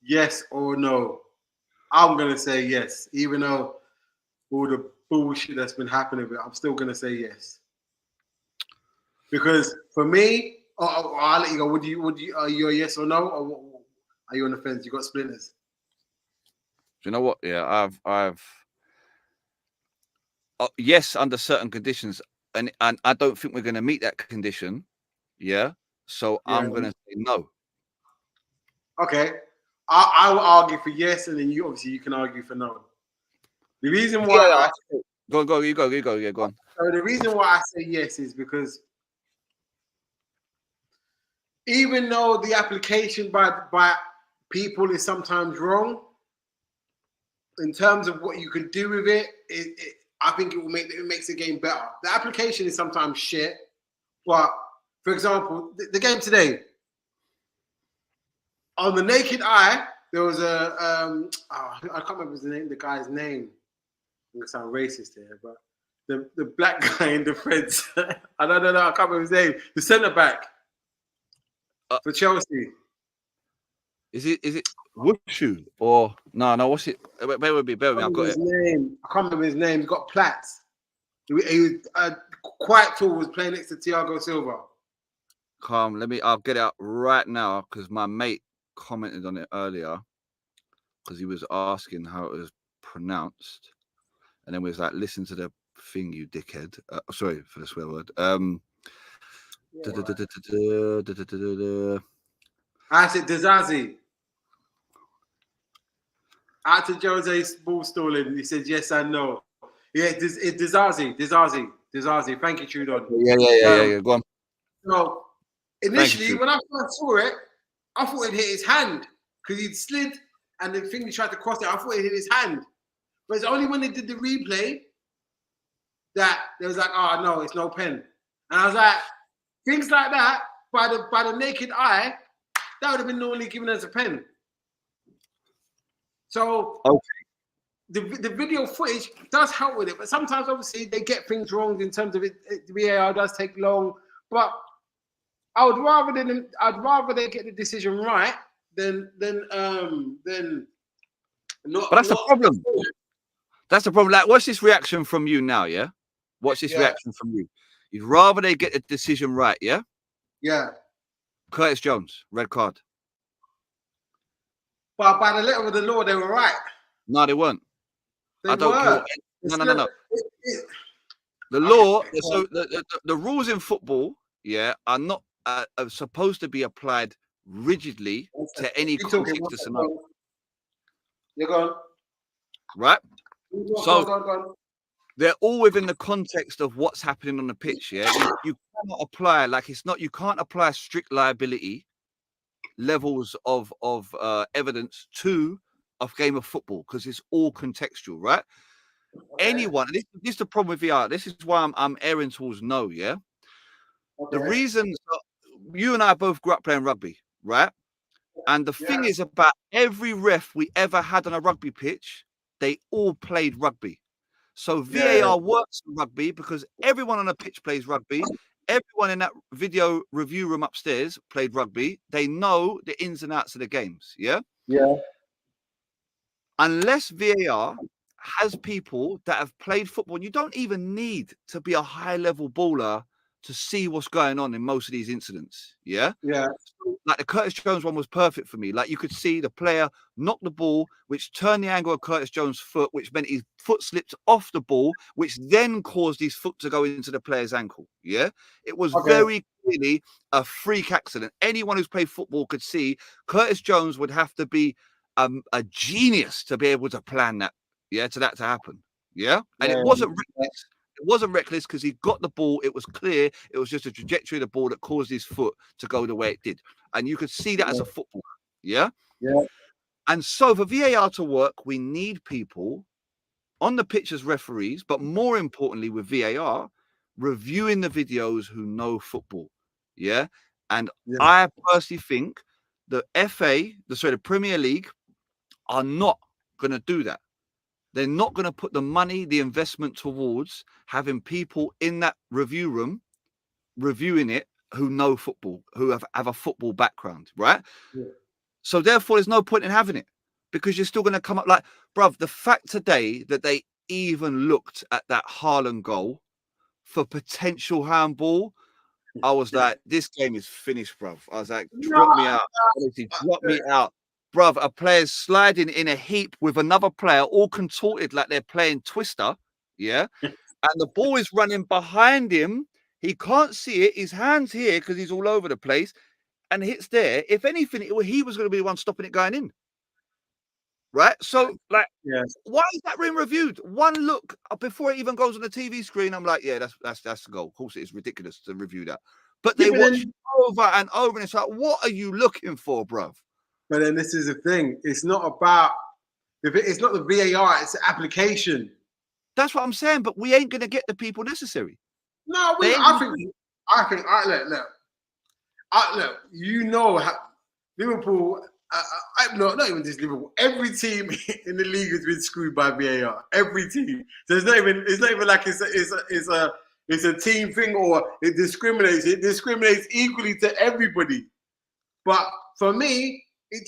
yes or no? I'm gonna say yes, even though all the bullshit that's been happening with it, I'm still gonna say yes. Because for me, I'll let you go. Would you? Are you a yes or no, or what, are you on the fence? You got splinters. Do you know what? Yeah, I've yes, under certain conditions, and I don't think we're going to meet that condition. Yeah, so Yeah. I'm going to say no. Okay, I will argue for yes, and then you can argue for no. The reason why you go, yeah, go on. So the reason why I say yes is because even though the application by people is sometimes wrong, in terms of what you can do with it, I think it makes the game better. The application is sometimes shit, but for example, the game today, on the naked eye, there was a I can't remember the guy's name. I'm gonna sound racist here, but the black guy in defense, I don't know, I can't remember his name. The centre back for Chelsea. Is it Wushu or no? What's it? Bear with me. I've got his name. I can't remember his name. He's got plaits. He was quite tall. Was playing next to Thiago Silva. Calm. I'll get it out right now because my mate commented on it earlier because he was asking how it was pronounced, and then we was like, "Listen to the thing, you dickhead." Sorry for the swear word. I said Dizazi. Out to Jose's ball stalling. He said yes and no. Yeah, it's Dizazi. Thank you, Trudon. Yeah. Go on. So initially, when I first saw it, I thought it hit his hand because he'd slid and the thing he tried to cross it. I thought it hit his hand, but it's only when they did the replay that there was like, oh no, it's no pen. And I was like, things like that by the naked eye, that would have been normally given as a pen. So the video footage does help with it, but sometimes obviously they get things wrong in terms of it. VAR does take long, but I'd rather they get the decision right than not. But that's the problem. That's the problem. Like, what's this reaction from you now? Yeah, what's this reaction from you? You'd rather they get the decision right, yeah? Yeah. Curtis Jones, red card. But by the letter of the law, they were right. No, they weren't. I don't care. No. The law, so the rules in football, are not are supposed to be applied rigidly to any context of scenario. You're gone. Right? So they're all within the context of what's happening on the pitch, yeah? You cannot apply, you can't apply strict liability levels of evidence to a game of football because it's all contextual, right? Okay. Anyone, this is the problem with VR. This is why I'm erring towards no, yeah? Okay. The reason, you and I both grew up playing rugby, right? And the thing is about every ref we ever had on a rugby pitch, they all played rugby. So VAR works in rugby because everyone on the pitch plays rugby. Everyone in that video review room upstairs played rugby. They know the ins and outs of the games. Yeah. Unless VAR has people that have played football, and you don't even need to be a high-level baller to see what's going on in most of these incidents. Yeah. So, like the Curtis Jones one was perfect for me. Like you could see the player knock the ball, which turned the angle of Curtis Jones' foot, which meant his foot slipped off the ball, which then caused his foot to go into the player's ankle. Yeah. It was very clearly a freak accident. Anyone who's played football could see Curtis Jones would have to be a genius to be able to plan that. Yeah. To that to happen. Yeah. And it wasn't reckless. It wasn't reckless because he got the ball. It was clear. It was just a trajectory of the ball that caused his foot to go the way it did. And you could see that as a footballer. Yeah. And so for VAR to work, we need people on the pitch as referees, but more importantly with VAR, reviewing the videos who know football. Yeah. And I personally think the the Premier League are not going to do that. They're not going to put the money, the investment towards having people in that review room reviewing it who know football, who have a football background, right? So therefore, there's no point in having it because you're still going to come up like, bruv, the fact today that they even looked at that Haaland goal for potential handball, I was like, this game is finished, bruv. I was like, drop me out. Honestly, drop me out. Bruv, a player's sliding in a heap with another player, all contorted like they're playing Twister. Yeah. And the ball is running behind him. He can't see it. His hand's here because he's all over the place and hits there. If anything, he was going to be the one stopping it going in. Right? So, like, why is that ring reviewed? One look before it even goes on the TV screen, I'm like, yeah, that's the goal. Of course, it is ridiculous to review that. But they watch over and over, and it's like, what are you looking for, bruv? But then this is the thing. It's not about, it's not the VAR, it's the application. That's what I'm saying, but we ain't going to get the people necessary. No, I think, look, you know, how Liverpool, no, not even just Liverpool. Every team in the league has been screwed by VAR. Every team. So it's not even like it's a team thing or it discriminates. It discriminates equally to everybody. But for me, it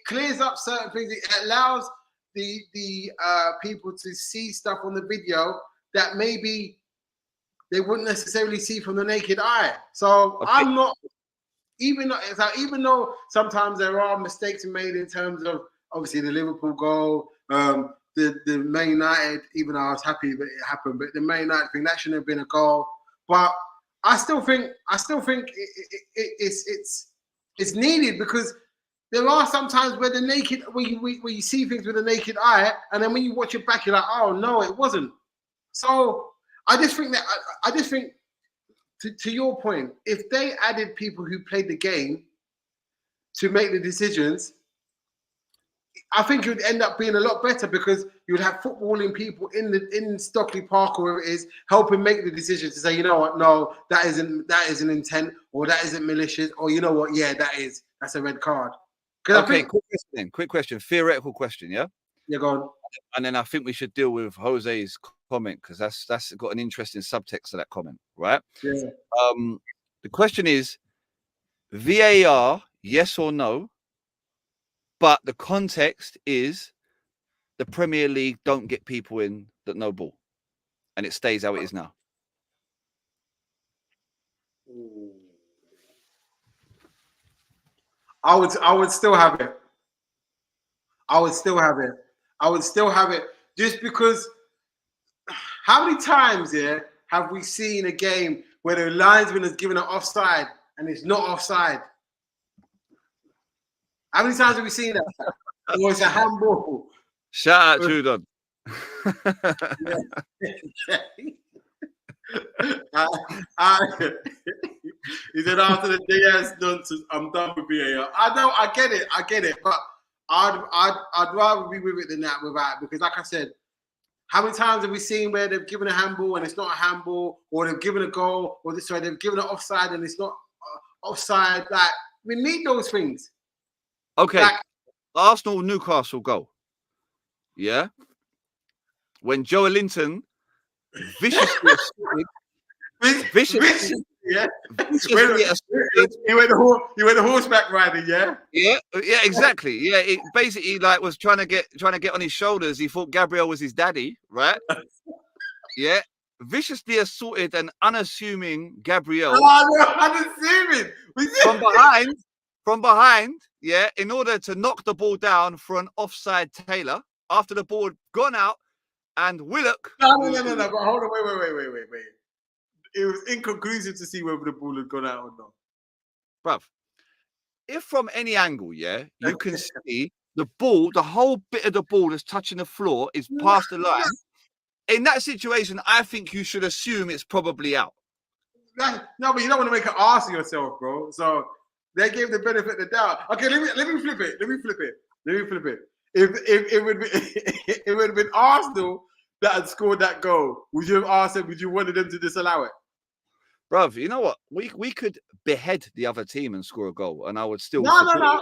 clears up certain things. It allows the people to see stuff on the video that maybe they wouldn't necessarily see from the naked eye. So okay. I'm not, even though sometimes there are mistakes made in terms of obviously the Liverpool goal, the Man United, even though I was happy that it happened, but the Man United thing, that shouldn't have been a goal. But I still think it's needed because there are some times where where you see things with the naked eye, and then when you watch it back, you're like, oh no, it wasn't. So I just think to your point, if they added people who played the game to make the decisions, I think it would end up being a lot better because you would have footballing people in Stockley Park or wherever it is helping make the decisions to say, you know what, no, that isn't intent or that isn't malicious or you know what, yeah, that's a red card. Okay, quick question, theoretical question, yeah? Yeah, go on. And then I think we should deal with Jose's comment because that's got an interesting subtext to that comment, right? Yeah. The question is VAR, yes or no? But the context is the Premier League don't get people in that know ball, and it stays how it is now. I would still have it. I would still have it just because. How many times have we seen a game where the linesman has given an offside and it's not offside? How many times have we seen that? Or it's a handball. Shout out Judon. He said after the DS nonsense, I'm done with VAR. I get it, but I'd rather be with it than that without, because like I said, how many times have we seen where they've given a handball and it's not a handball, or they've given a goal, or they've given an offside and it's not offside? Like, we need those things. Okay, like, Arsenal Newcastle goal. Yeah, when Joe Linton viciously he went the horseback riding, yeah, exactly, yeah. It basically like was trying to get on his shoulders. He thought Gabriel was his daddy, right? Yeah, viciously assaulted an unassuming Gabriel. Unassuming from behind, yeah, in order to knock the ball down for an offside Taylor after the ball had gone out, and Willock. No, but hold on, wait. It was inconclusive to see whether the ball had gone out or not. Bruv, if from any angle, yeah, you can see the ball, the whole bit of the ball that's touching the floor is past the line. In that situation, I think you should assume it's probably out. No, but you don't want to make an ass of yourself, bro. So they gave the benefit of the doubt. Okay, let me flip it. If it would have been Arsenal that had scored that goal, would you have asked them? Would you wanted them to disallow it? Bruv, you know what? We could behead the other team and score a goal, and I would still. No. That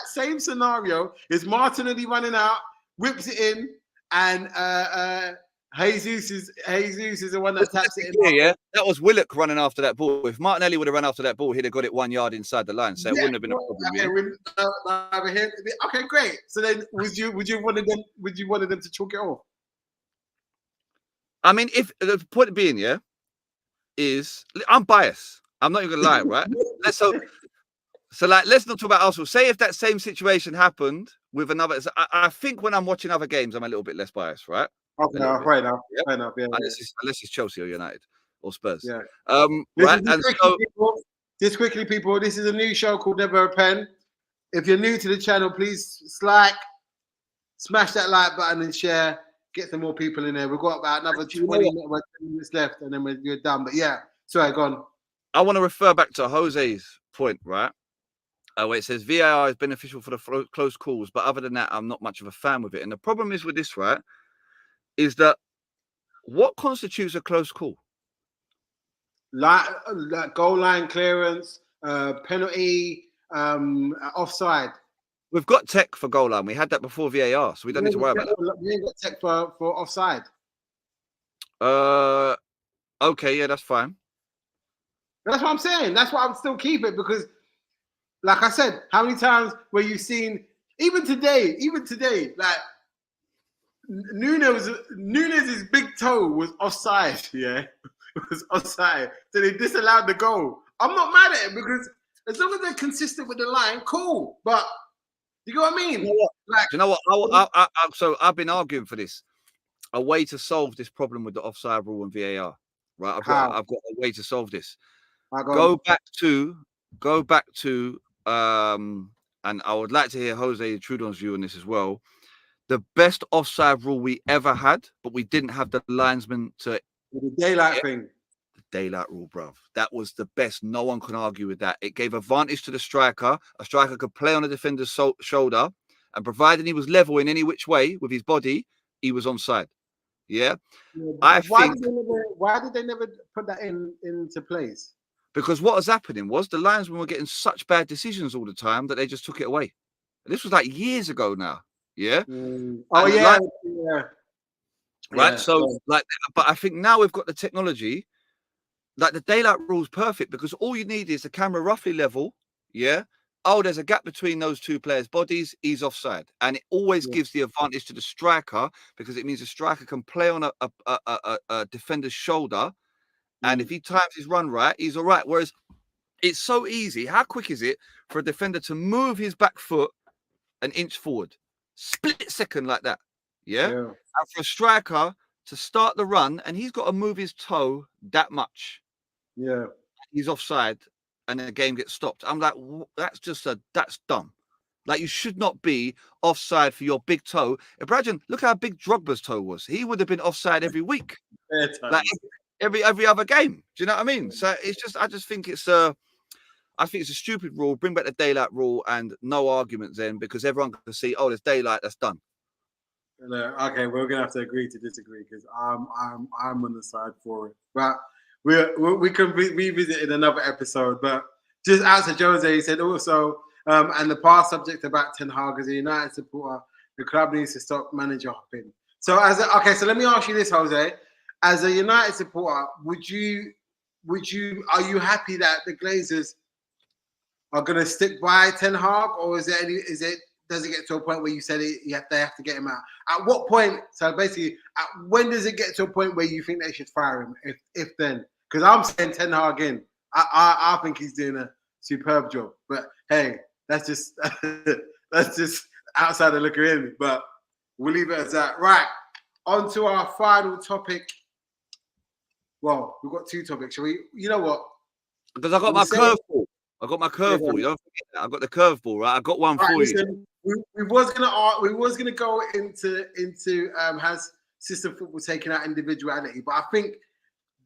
same scenario is Martinelli running out, whips it in, and Jesus is the one that taps it in. Yeah, that was Willock running after that ball. If Martinelli would have run after that ball, he'd have got it 1 yard inside the line, so it wouldn't have been a problem. Okay, great. So then, would you wanted them to chalk it off? I mean, if the point being, yeah, is I'm biased. I'm not even gonna lie, right? So like, let's not talk about Arsenal. Say if that same situation happened with another. I think when I'm watching other games, I'm a little bit less biased, right? Okay, fair enough. Yep. Fair enough. Yeah. Unless it's Chelsea or United or Spurs. Yeah. Right. And so, just quickly, people. This is a new show called Never a Pen. If you're new to the channel, please smash that like button and share. Get some more people in there. We've got about another 20 minutes left, and then we're done. But yeah, sorry, go on. I want to refer back to Jose's point, right? Where it says VAR is beneficial for the close calls, but other than that, I'm not much of a fan with it. And the problem is with this, right, is that what constitutes a close call? Like goal line clearance, penalty, offside. We've got tech for goal line. We had that before VAR, so we don't need to worry about that. We ain't got tech for offside. Okay, yeah, that's fine. That's what I'm saying. That's why I'm still keep it, because, like I said, how many times were you seen? Even today, like Nunez's big toe was offside. Yeah, it was offside. So they disallowed the goal. I'm not mad at it, because as long as they're consistent with the line, cool. But you know what I mean? You know what? So I've been arguing for this, a way to solve this problem with the offside rule and VAR. Right? I've got a way to solve this. Go back to, and I would like to hear Jose Trudon's view on this as well. The best offside rule we ever had, but we didn't have the linesman to the daylight thing. The daylight rule, bruv. That was the best. No one can argue with that. It gave advantage to the striker. A striker could play on the defender's shoulder, and provided he was level in any which way with his body, he was onside. Yeah. Why did they never put that into place? Because what was happening was the linesmen were getting such bad decisions all the time that they just took it away. And this was like years ago now. Yeah. Oh, yeah. Right. So, but I think now we've got the technology. Like the daylight rule is perfect, because all you need is the camera roughly level. Yeah. Oh, there's a gap between those two players' bodies. He's offside, and it always gives the advantage to the striker, because it means the striker can play on a defender's shoulder. And if he times his run right, he's all right. Whereas it's so easy. How quick is it for a defender to move his back foot an inch forward? Split second like that. Yeah. And for a striker to start the run, and he's got to move his toe that much. Yeah. He's offside, and the game gets stopped. I'm like, that's dumb. Like, you should not be offside for your big toe. Imagine, look how big Drogba's toe was. He would have been offside every week. Like, every other game. Do you know what I mean? So I just think it's a stupid rule. Bring back the daylight rule, and no arguments then, because everyone can see, oh, there's daylight, that's done. Okay, we're gonna have to agree to disagree, because I'm on the side for it. But we can revisit in another episode. But just answer Jose, he said also, and the past subject about Ten Haag as a United supporter, the club needs to stop manager hopping. So so let me ask you this, Jose. As a United supporter, are you happy that the Glazers are going to stick by Ten Haag, or does it get to a point where you said they have to get him out? At what point? So basically, when does it get to a point where you think they should fire him? If then, because I'm saying Ten Haag in. I think he's doing a superb job. But hey, that's just outside the looker in. But we'll leave it as that. Right. On to our final topic. Well, we've got two topics. Shall we? You know what? Because I got my curveball. You don't forget that. I got the curveball, right? I got one for you. We was gonna go into has system football taken out individuality, but I think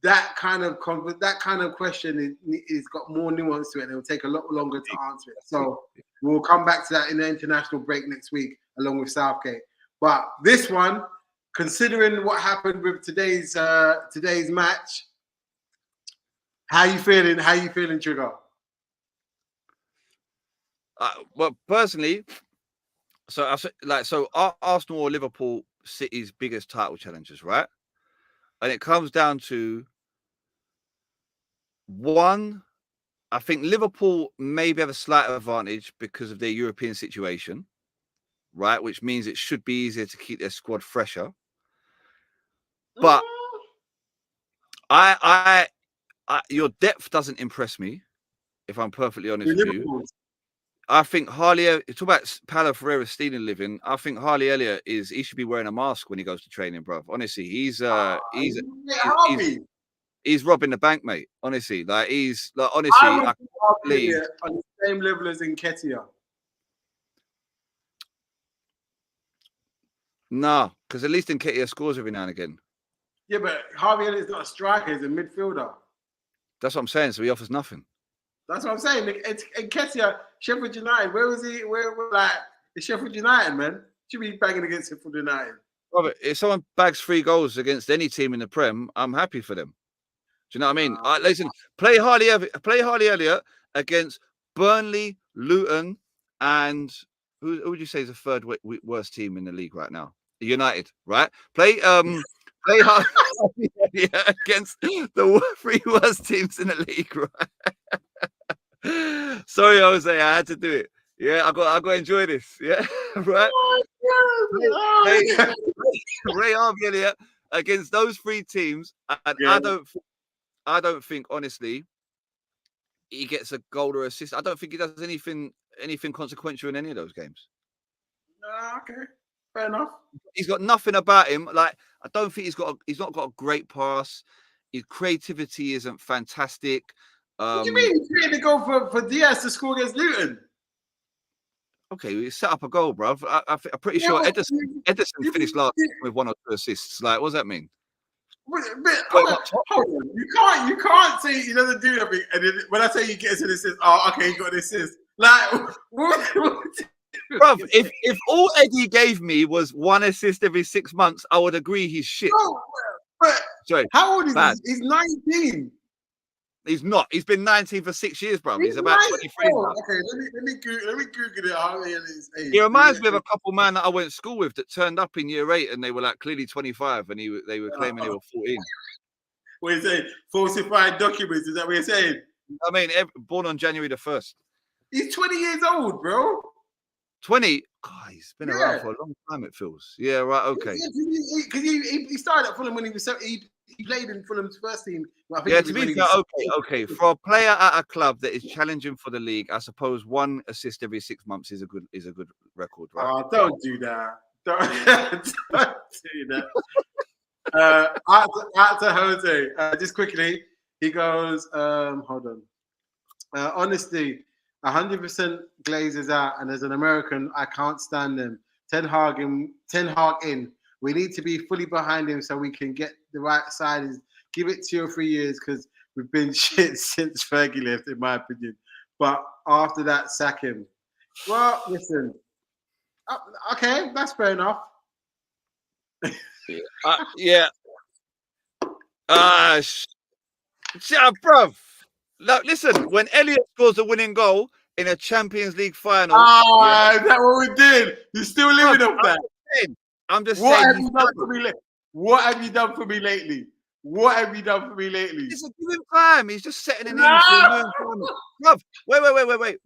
that kind of question is got more nuance to it, and it will take a lot longer to answer it. So we'll come back to that in the international break next week, along with Southgate. But this one, considering what happened with today's match, how you feeling? Trigger? Well, personally, so Arsenal or Liverpool City's biggest title challenges, right? and it comes down to one. I think Liverpool maybe have a slight advantage because of their European situation, right? Which means it should be easier to keep their squad fresher. But your depth doesn't impress me, if I'm perfectly honest with you. I think Harley, talk about Paulo Ferreira stealing living. I think Harley Elliott he should be wearing a mask when he goes to training, bro. Honestly, he's robbing the bank, mate. Honestly, honestly, I would believe on the same level as Nketiah. No, because at least Nketiah scores every now and again. Yeah, but Harvey Elliott's not a striker; he's a midfielder. That's what I'm saying. So he offers nothing. That's what I'm saying. Nketiah, Sheffield United. Where was he? Where the Sheffield United, man? Should be banging against Sheffield United. Robert, if someone bags 3 goals against any team in the Prem, I'm happy for them. Do you know what I mean? Listen, play Harley Elliott against Burnley, Luton, and who would you say is the third worst team in the league right now? United, right? Play Harley Elliott against the 3 worst teams in the league, right? Sorry, Jose, I had to do it. Yeah, I got to enjoy this. Yeah, right. Ray Harvey Elliott against those 3 teams, and yeah. I don't think, honestly, he gets a goal or assist. I don't think he does anything consequential in any of those games. Okay, fair enough. He's got nothing about him. Like, I don't think he's not got a great pass. His creativity isn't fantastic. What do you mean? He's trying to go for Diaz to score against Luton? Okay, we set up a goal, bro. I'm pretty sure Ederson finished last with 1 or 2 assists. Like, what does that mean? Hold on. You can't say he doesn't do nothing, and then when I say he gets an assist, okay, he got an assist. Like, bro, if all Eddie gave me was 1 assist every 6 months, I would agree he's shit. No, but sorry, how old is he? He's 19. He's not. He's been 19 for 6 years, bro. He's about 23 now. Okay, let me Google it. How his age. He reminds me of a couple man that I went to school with that turned up in year 8 and they were like clearly 25 and they were claiming they were 14. What are you saying? Falsified documents? Is that what you're saying? I mean, born on January the 1st. He's 20 years old, bro. 20? God, he's been around for a long time, it feels. Yeah, right, okay. Because he started at Fulham when he was 7. He played in Fulham's first team. Well, yeah, to be fair, okay. For a player at a club that is challenging for the league, I suppose 1 assist every 6 months is a good record, right? Oh, don't do that. Don't do that. Out to Jose. Just quickly, he goes, hold on. Honestly, 100% Glazers out, and as an American, I can't stand them. Ten Haag in. We need to be fully behind him so we can get the right side. Give it 2 or 3 years because we've been shit since Fergie left, in my opinion. But after that, sack him. Well, listen. Okay, that's fair enough. Yeah. Bruv. Now, listen, when Elliott scores a winning goal in a Champions League final. Is that what we did? You're still living off that. I'm just what saying. Have you done for me what have you done for me lately? What have you done for me lately? Listen, give him time. He's just setting an in. Wait.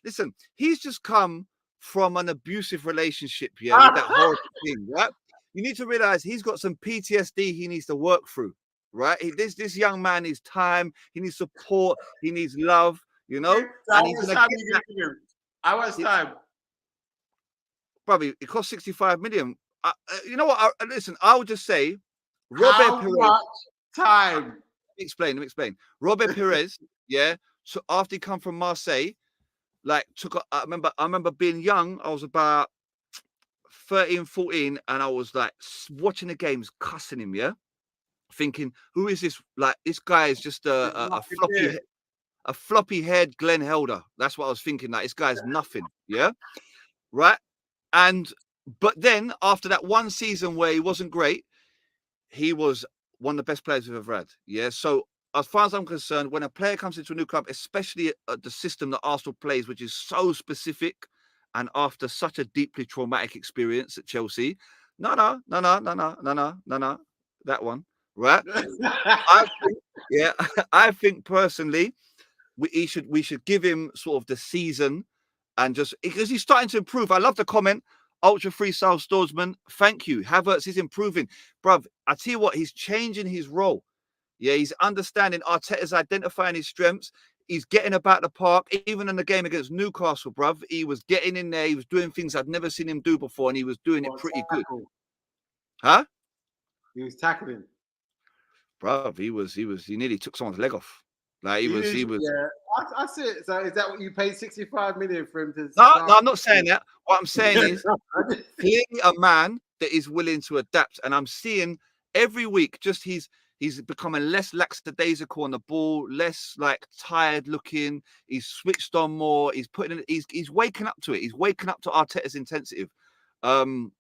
Listen, he's just come from an abusive relationship, with that horrible thing, right? You need to realize he's got some PTSD he needs to work through, right? This young man needs time. He needs support. He needs love, And he's gonna get that. How much time? Probably it costs 65 million. You know what? Listen, I would just say, How much time? Let me explain. Robert Perez, So after he come from Marseille, I remember being young. I was about 13, 14, and I was like watching the games, cussing him, thinking, who is this? Like, this guy is just a floppy-haired Glenn Helder. That's what I was thinking. Like, this guy's nothing, right? But then after that one season where he wasn't great, he was one of the best players we've ever had. So as far as I'm concerned, when a player comes into a new club, especially the system that Arsenal plays, which is so specific, and after such a deeply traumatic experience at Chelsea, no, that one. right? I think, yeah, I think personally, we should give him sort of the season, and just because he's starting to improve. I love the comment, Ultra Freestyle Storesman. Thank you. Havertz is improving, bruv. I tell you what, he's changing his role. Yeah, he's understanding. Arteta's identifying his strengths. He's getting about the park. Even in the game against Newcastle, bruv, he was getting in there. He was doing things I'd never seen him do before, and he was doing it pretty good. Huh? He was tackling. Bruv, he nearly took someone's leg off. Like he was. Yeah, I see it. So is that what you paid 65 million for him to? No, I'm not saying that. What I'm saying is clearly a man that is willing to adapt, and I'm seeing every week just he's becoming less lackadaisical on the ball, less like tired looking. He's switched on more. He's he's waking up to it. He's waking up to Arteta's intensity. And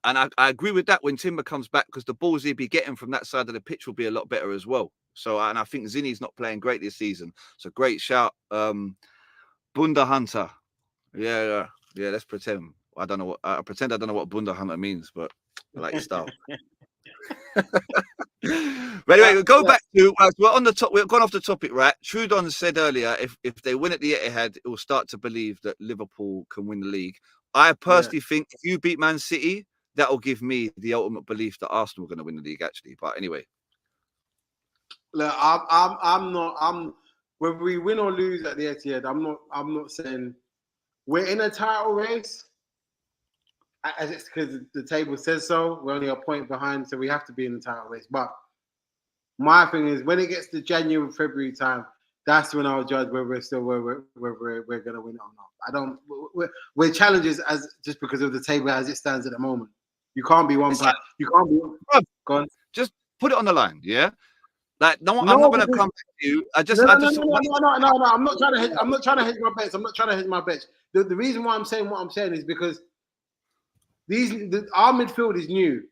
I agree with that when Timber comes back, because the balls he'd be getting from that side of the pitch will be a lot better as well. So, and I think Zinni's not playing great this season. So great shout. Bunda Hunter. Yeah, let's pretend. I don't know what pretend I don't know what Bunda Hunter means, but I like your style. But anyway, we'll go back to we're on the top. We've gone off the topic, right? Trudon said earlier, if they win at the Etihad, it will start to believe that Liverpool can win the league. I personally think if you beat Man City, that will give me the ultimate belief that Arsenal are going to win the league, actually. But anyway, look, I'm not. Whether we win or lose at the Etihad, I'm not saying we're in a title race. As it's because the table says so. We're only a point behind, so we have to be in the title race. But my thing is, when it gets to January, February time, that's when I'll judge whether we're going to win it or not. We're challenges as just because of the table as it stands at the moment. You can't be one. You can't be. Go on. Just put it on the line, yeah. Like I'm not going to come back to you. No. I'm not trying to hedge. I'm not trying to hedge my bets. I'm not trying to hedge my bets. The reason why I'm saying what I'm saying is because our midfield is new.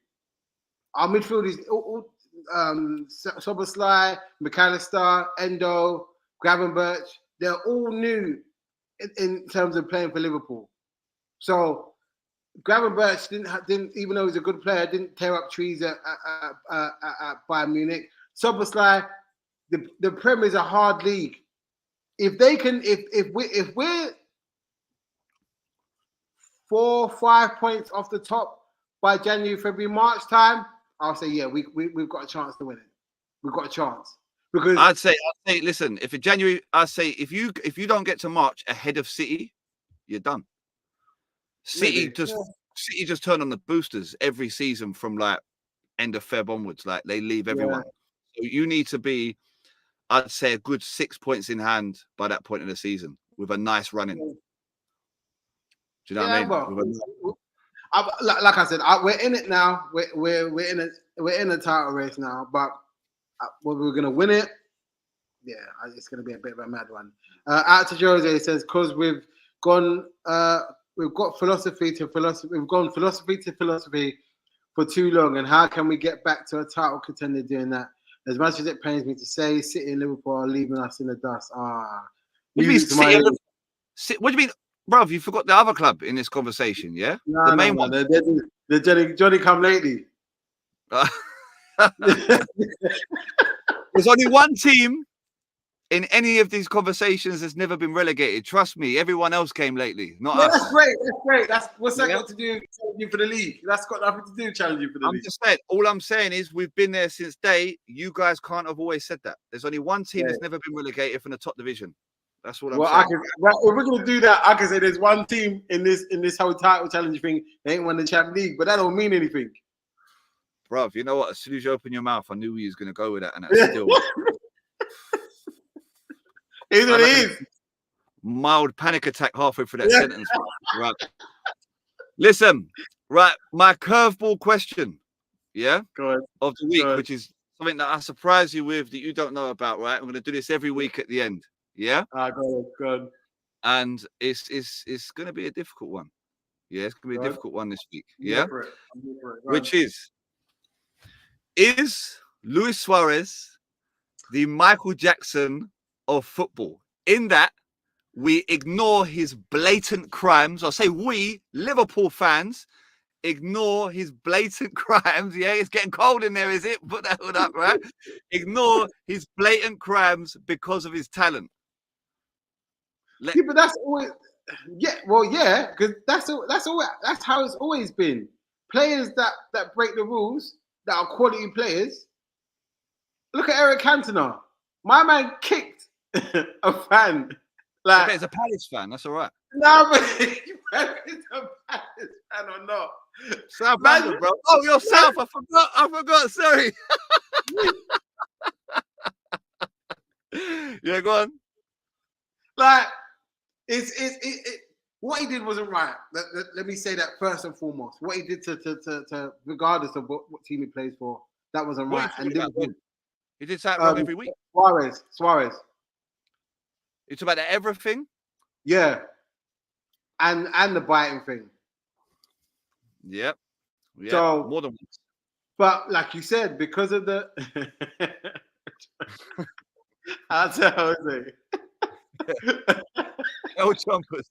Our midfield is Soboslai, McAllister, Endo, Gravenberch. They're all new in terms of playing for Liverpool. So Gravenberch didn't even though he's a good player, didn't tear up trees at Bayern Munich. Soboslai, the Prem is a hard league. If they can, if we're 4 or 5 points off the top by January, February, March time, I'll say we've got a chance to win it. We've got a chance because I'd say listen, if in January, I'd say if you don't get to March ahead of City, you're done. City just turn on the boosters every season from like end of Feb onwards. Like they leave everyone. So you need to be, I'd say, a good 6 points in hand by that point in the season with a nice running. Do you know what I mean? Well, like I said, we're in it now. We're in a title race now. But whether we're gonna win it, it's gonna be a bit of a mad one. Out to Jose says because we've got philosophy to philosophy. We've gone philosophy to philosophy for too long, and how can we get back to a title contender doing that? As much as it pains me to say, City and Liverpool are leaving us in the dust. What do you mean, bro? You forgot the other club in this conversation, yeah? The main one. The Johnny come lately. There's only one team in any of these conversations that's never been relegated. Trust me, everyone else came lately, not us. That's great. What's that got to do challenging for the league? That's got nothing to do challenging for the league. All I'm saying is we've been there since day. You guys can't have always said that. There's only one team that's never been relegated from the top division. That's what I'm saying. If we're gonna do that, I can say there's one team in this whole title challenge thing that ain't won the Champions League, but that don't mean anything. Bruv, you know what? As soon as you open your mouth, I knew he was gonna go with that, and that's still It is what it is. Mild panic attack halfway through that sentence. Right. Listen, right. My curveball question, of the week, which is something that I surprise you with that you don't know about, right? I'm going to do this every week at the end. Yeah. Go on. And it's going to be a difficult one. Yeah, it's going to be a difficult one this week. Yeah. Which is Luis Suarez the Michael Jackson of football, in that we ignore his blatant crimes. I'll say we, Liverpool fans, Ignore his blatant crimes. Yeah, it's getting cold in there, is it? Put that hood up, right? Ignore his blatant crimes because of his talent. Yeah, but that's always because that's how it's always been. Players that break the rules, that are quality players. Look at Eric Cantona. My man kicked a fan. Like, okay, it's a Palace fan. That's all right. No, but it's a Palace fan or not? Southampton, bro. Oh, you're South. I forgot. Sorry. Yeah, go on. Like, what he did wasn't right. Let me say that first and foremost. What he did to regardless of what team he plays for, that wasn't right. And he did that wrong every week. Suarez. It's about everything. Yeah. And the biting thing. Yep. Yeah. So more than once. But like you said, because of the I'll tell Jose. El Chompers.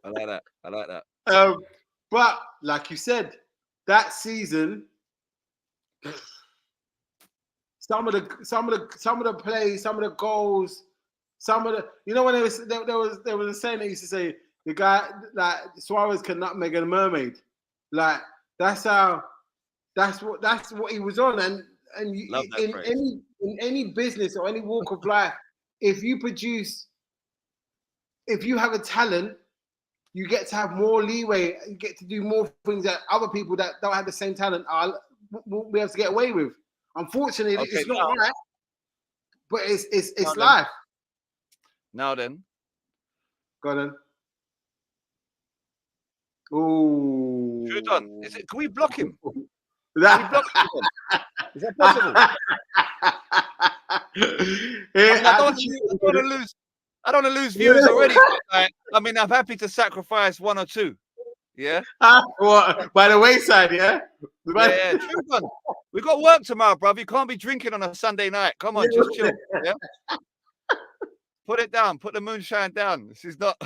I like that. But like you said, that season, some of the plays, some of the goals, when there was a saying that used to say the guy like Suarez can nutmeg a mermaid, like that's what he was on, and in any business or any walk of life, if you have a talent, you get to have more leeway. You get to do more things that other people that don't have the same talent won't be able to get away with. Unfortunately, it's not right, but it's life. Now then, go on. Oh, should have done. Can we block him? Can we block him? Is that possible? I don't want to lose viewers already. I mean, I'm happy to sacrifice one or two. Yeah. What? By the wayside, yeah. Yeah. We got work tomorrow, bruv. You can't be drinking on a Sunday night. Come on, just chill. Yeah. Put it down. Put the moonshine down. This is not.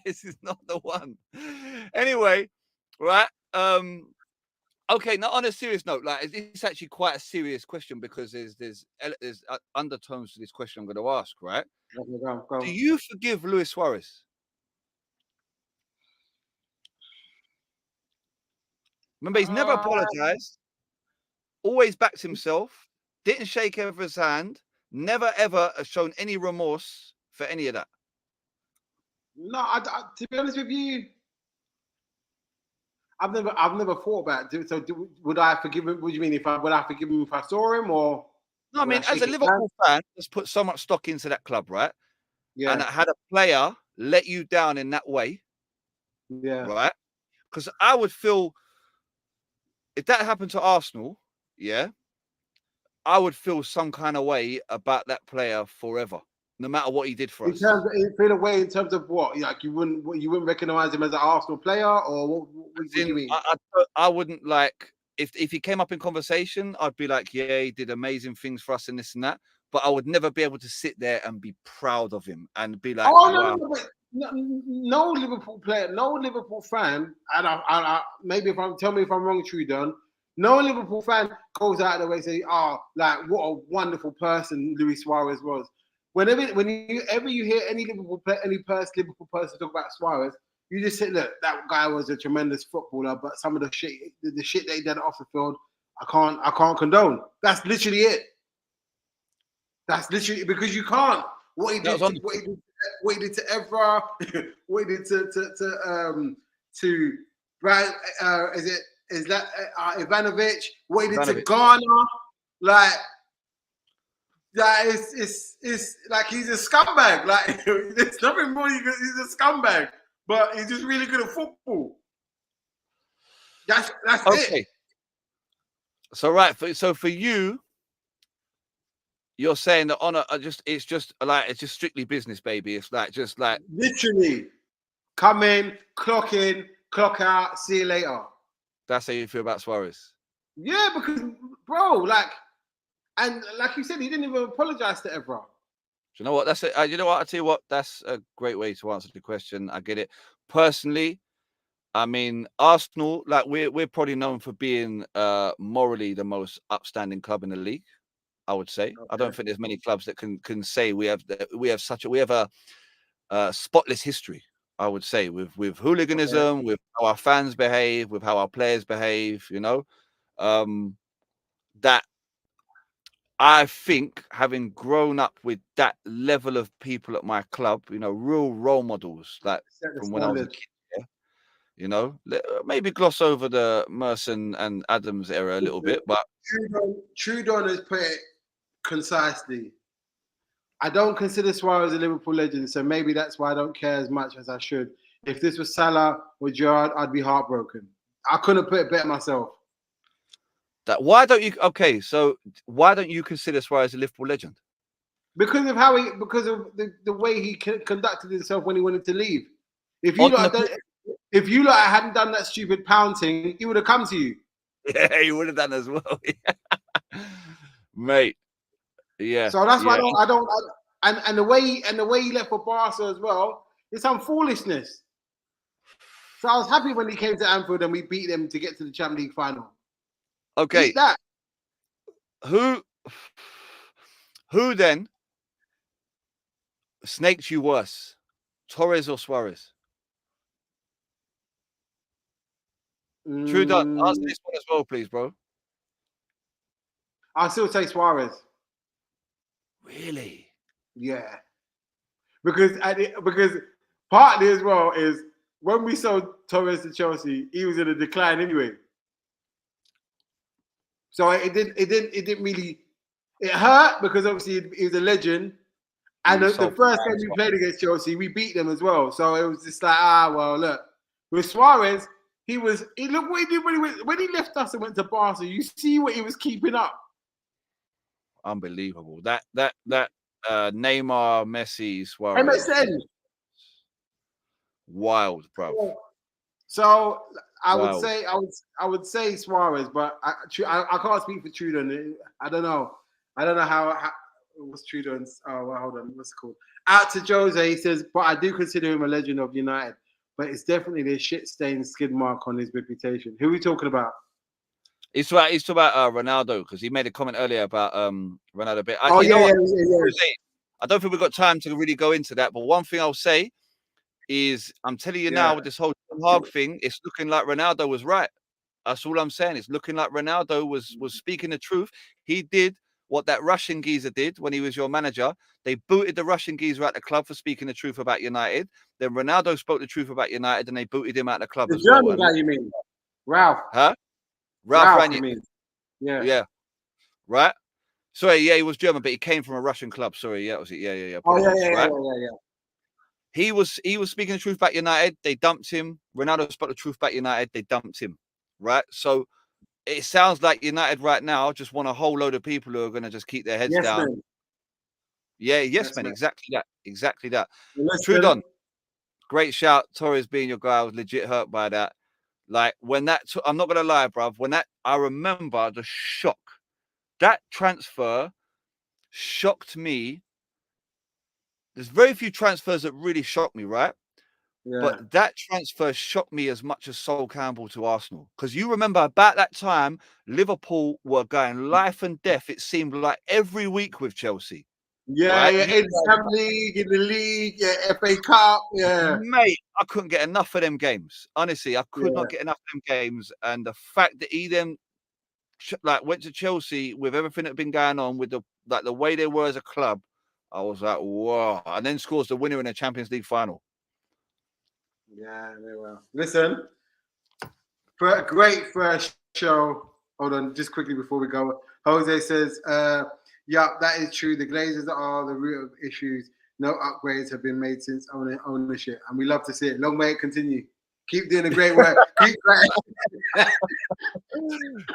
This is not the one. Anyway, right. Okay. Now, on a serious note, like it's actually quite a serious question because there's undertones to this question I'm going to ask. Right. Go. Do you forgive Luis Suarez? Remember, he's never apologized. Always backs himself. Didn't shake everyone's hand. Never ever shown any remorse for any of that. No, to be honest with you, I've never thought about it. So, would I forgive him? What do you mean? Would I forgive him if I saw him, or? No, I mean, as a Liverpool fan, let's put so much stock into that club, right? Yeah. And had a player let you down in that way. Yeah. Right. Because I would feel if that happened to Arsenal, yeah, I would feel some kind of way about that player forever, no matter what he did for us. Feel a way in terms of what? Like you wouldn't recognize him as an Arsenal player, or what do you mean? I wouldn't like if he came up in conversation, I'd be like, yeah, he did amazing things for us and this and that. But I would never be able to sit there and be proud of him and be like, wow. No Liverpool player, no Liverpool fan, and I maybe tell me if I'm wrong, Trudon. No Liverpool fan goes out of the way and say, "Oh, like what a wonderful person Luis Suarez was." Whenever you hear any Liverpool person talk about Suarez, you just say, "Look, that guy was a tremendous footballer, but some of the shit that he did off the field, I can't condone." That's literally it. That's literally because you can't. What he did to Evra, what he did to Brad, Ivanovic, what he did to Ghana, like that is like he's a scumbag. Like there's nothing more. He's a scumbag, but he's just really good at football. That's okay. It. So so for you. You're saying that it's just strictly business, baby. It's just like literally come in, clock out, see you later. That's how you feel about Suarez. Yeah, because bro, like you said, he didn't even apologize to Evra. Do you know what? That's it. You know what? I tell you what. That's a great way to answer the question. I get it. Personally, I mean, Arsenal, like we're probably known for being morally the most upstanding club in the league. I would say. Okay. I don't think there's many clubs that can say we have a spotless history. I would say with hooliganism, with how our fans behave, with how our players behave. That I think having grown up with that level of people at my club, real role models, like from when I was a kid. Maybe gloss over the Merson and Adams era a little bit, but Trudon has put it concisely. I don't consider Suarez a Liverpool legend, so maybe that's why I don't care as much as I should. If this was Salah or Gerrard, I'd be heartbroken. I couldn't put it better myself. why don't you consider Suarez a Liverpool legend? Because of the way he conducted himself when he wanted to leave. If you hadn't done that stupid pound thing, he would have come to you. Yeah, he would have done as well, mate. Yeah. So that's why I don't. And the way he left for Barca as well, it's some foolishness. So I was happy when he came to Anfield and we beat them to get to the Champions League final. Okay. Eat that. Who then snaked you worse, Torres or Suarez? Trudon, answer this one as well, please, bro. I'll still say Suarez. Really? Yeah. Because partly as well is when we sold Torres to Chelsea, he was in a decline anyway. So it didn't really. It hurt because obviously he was a legend, and the first game we played against Chelsea, we beat them as well. So it was just like, well, look, with Suarez, look what he did when he left us and went to Barca. You see what he was keeping up. Unbelievable. That Neymar, Messi, Suarez. MSN. Wild, bro. So I would say Suarez, but I can't speak for Trudon. I don't know how what's Trudon's. Oh, well, hold on. What's it called? Out to Jose, he says, but I do consider him a legend of United. But it's definitely the shit-stained skid mark on his reputation. Who are we talking about? He's talking about Ronaldo, because he made a comment earlier about Ronaldo. But I don't think we've got time to really go into that. But one thing I'll say is, I'm telling you now, with this whole Ten Haag thing, it's looking like Ronaldo was right. That's all I'm saying. It's looking like Ronaldo was speaking the truth. He did what that Russian geezer did when he was your manager. They booted the Russian geezer out the club for speaking the truth about United. Then Ronaldo spoke the truth about United, and they booted him out the club as well. The German guy, you mean? Ralph. Huh? Ralph you mean? Yeah. Yeah. Right? Sorry, yeah, he was German, but he came from a Russian club. Sorry, yeah, was it? Yeah. Oh, yeah. He was speaking the truth about United. They dumped him. Ronaldo spoke the truth about United. They dumped him. Right? So it sounds like United right now just want a whole load of people who are going to just keep their heads down. Man. Yeah, yes, man. Exactly that. Trudon, great shout. Torres being your guy, I was legit hurt by that. Like when I'm not gonna lie, bruv. I remember the shock. That transfer shocked me. There's very few transfers that really shocked me, right? Yeah. But that transfer shocked me as much as Sol Campbell to Arsenal. Because you remember about that time, Liverpool were going life and death, it seemed like, every week with Chelsea. Yeah, right? In the Champions League, in the league, FA Cup, yeah. Mate, I couldn't get enough of them games. Honestly, I could not get enough of them games. And the fact that he then went to Chelsea with everything that had been going on, with the way they were as a club, I was like, whoa. And then scores the winner in the Champions League final. Yeah, very well. Listen, for a great first show. Hold on, just quickly before we go. Jose says, yeah, that is true. The Glazers are the root of issues. No upgrades have been made since ownership, and we love to see it. Long way to continue. Keep doing the great work.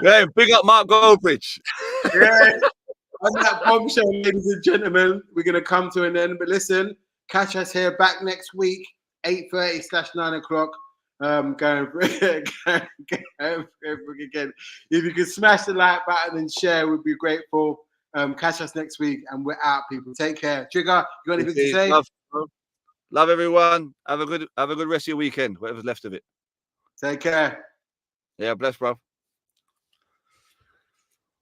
Yeah, big up Mark Goldbridge. Yeah. On that bombshell, ladies and gentlemen, we're going to come to an end. But listen, catch us here back next week, 8:30/9 o'clock. Going for again. If you could smash the like button and share, we'd be grateful. Catch us next week, and we're out, people. Take care. Trigger, you got anything to say? Love everyone. Have a good rest of your weekend, whatever's left of it. Take care. Yeah, bless, bro.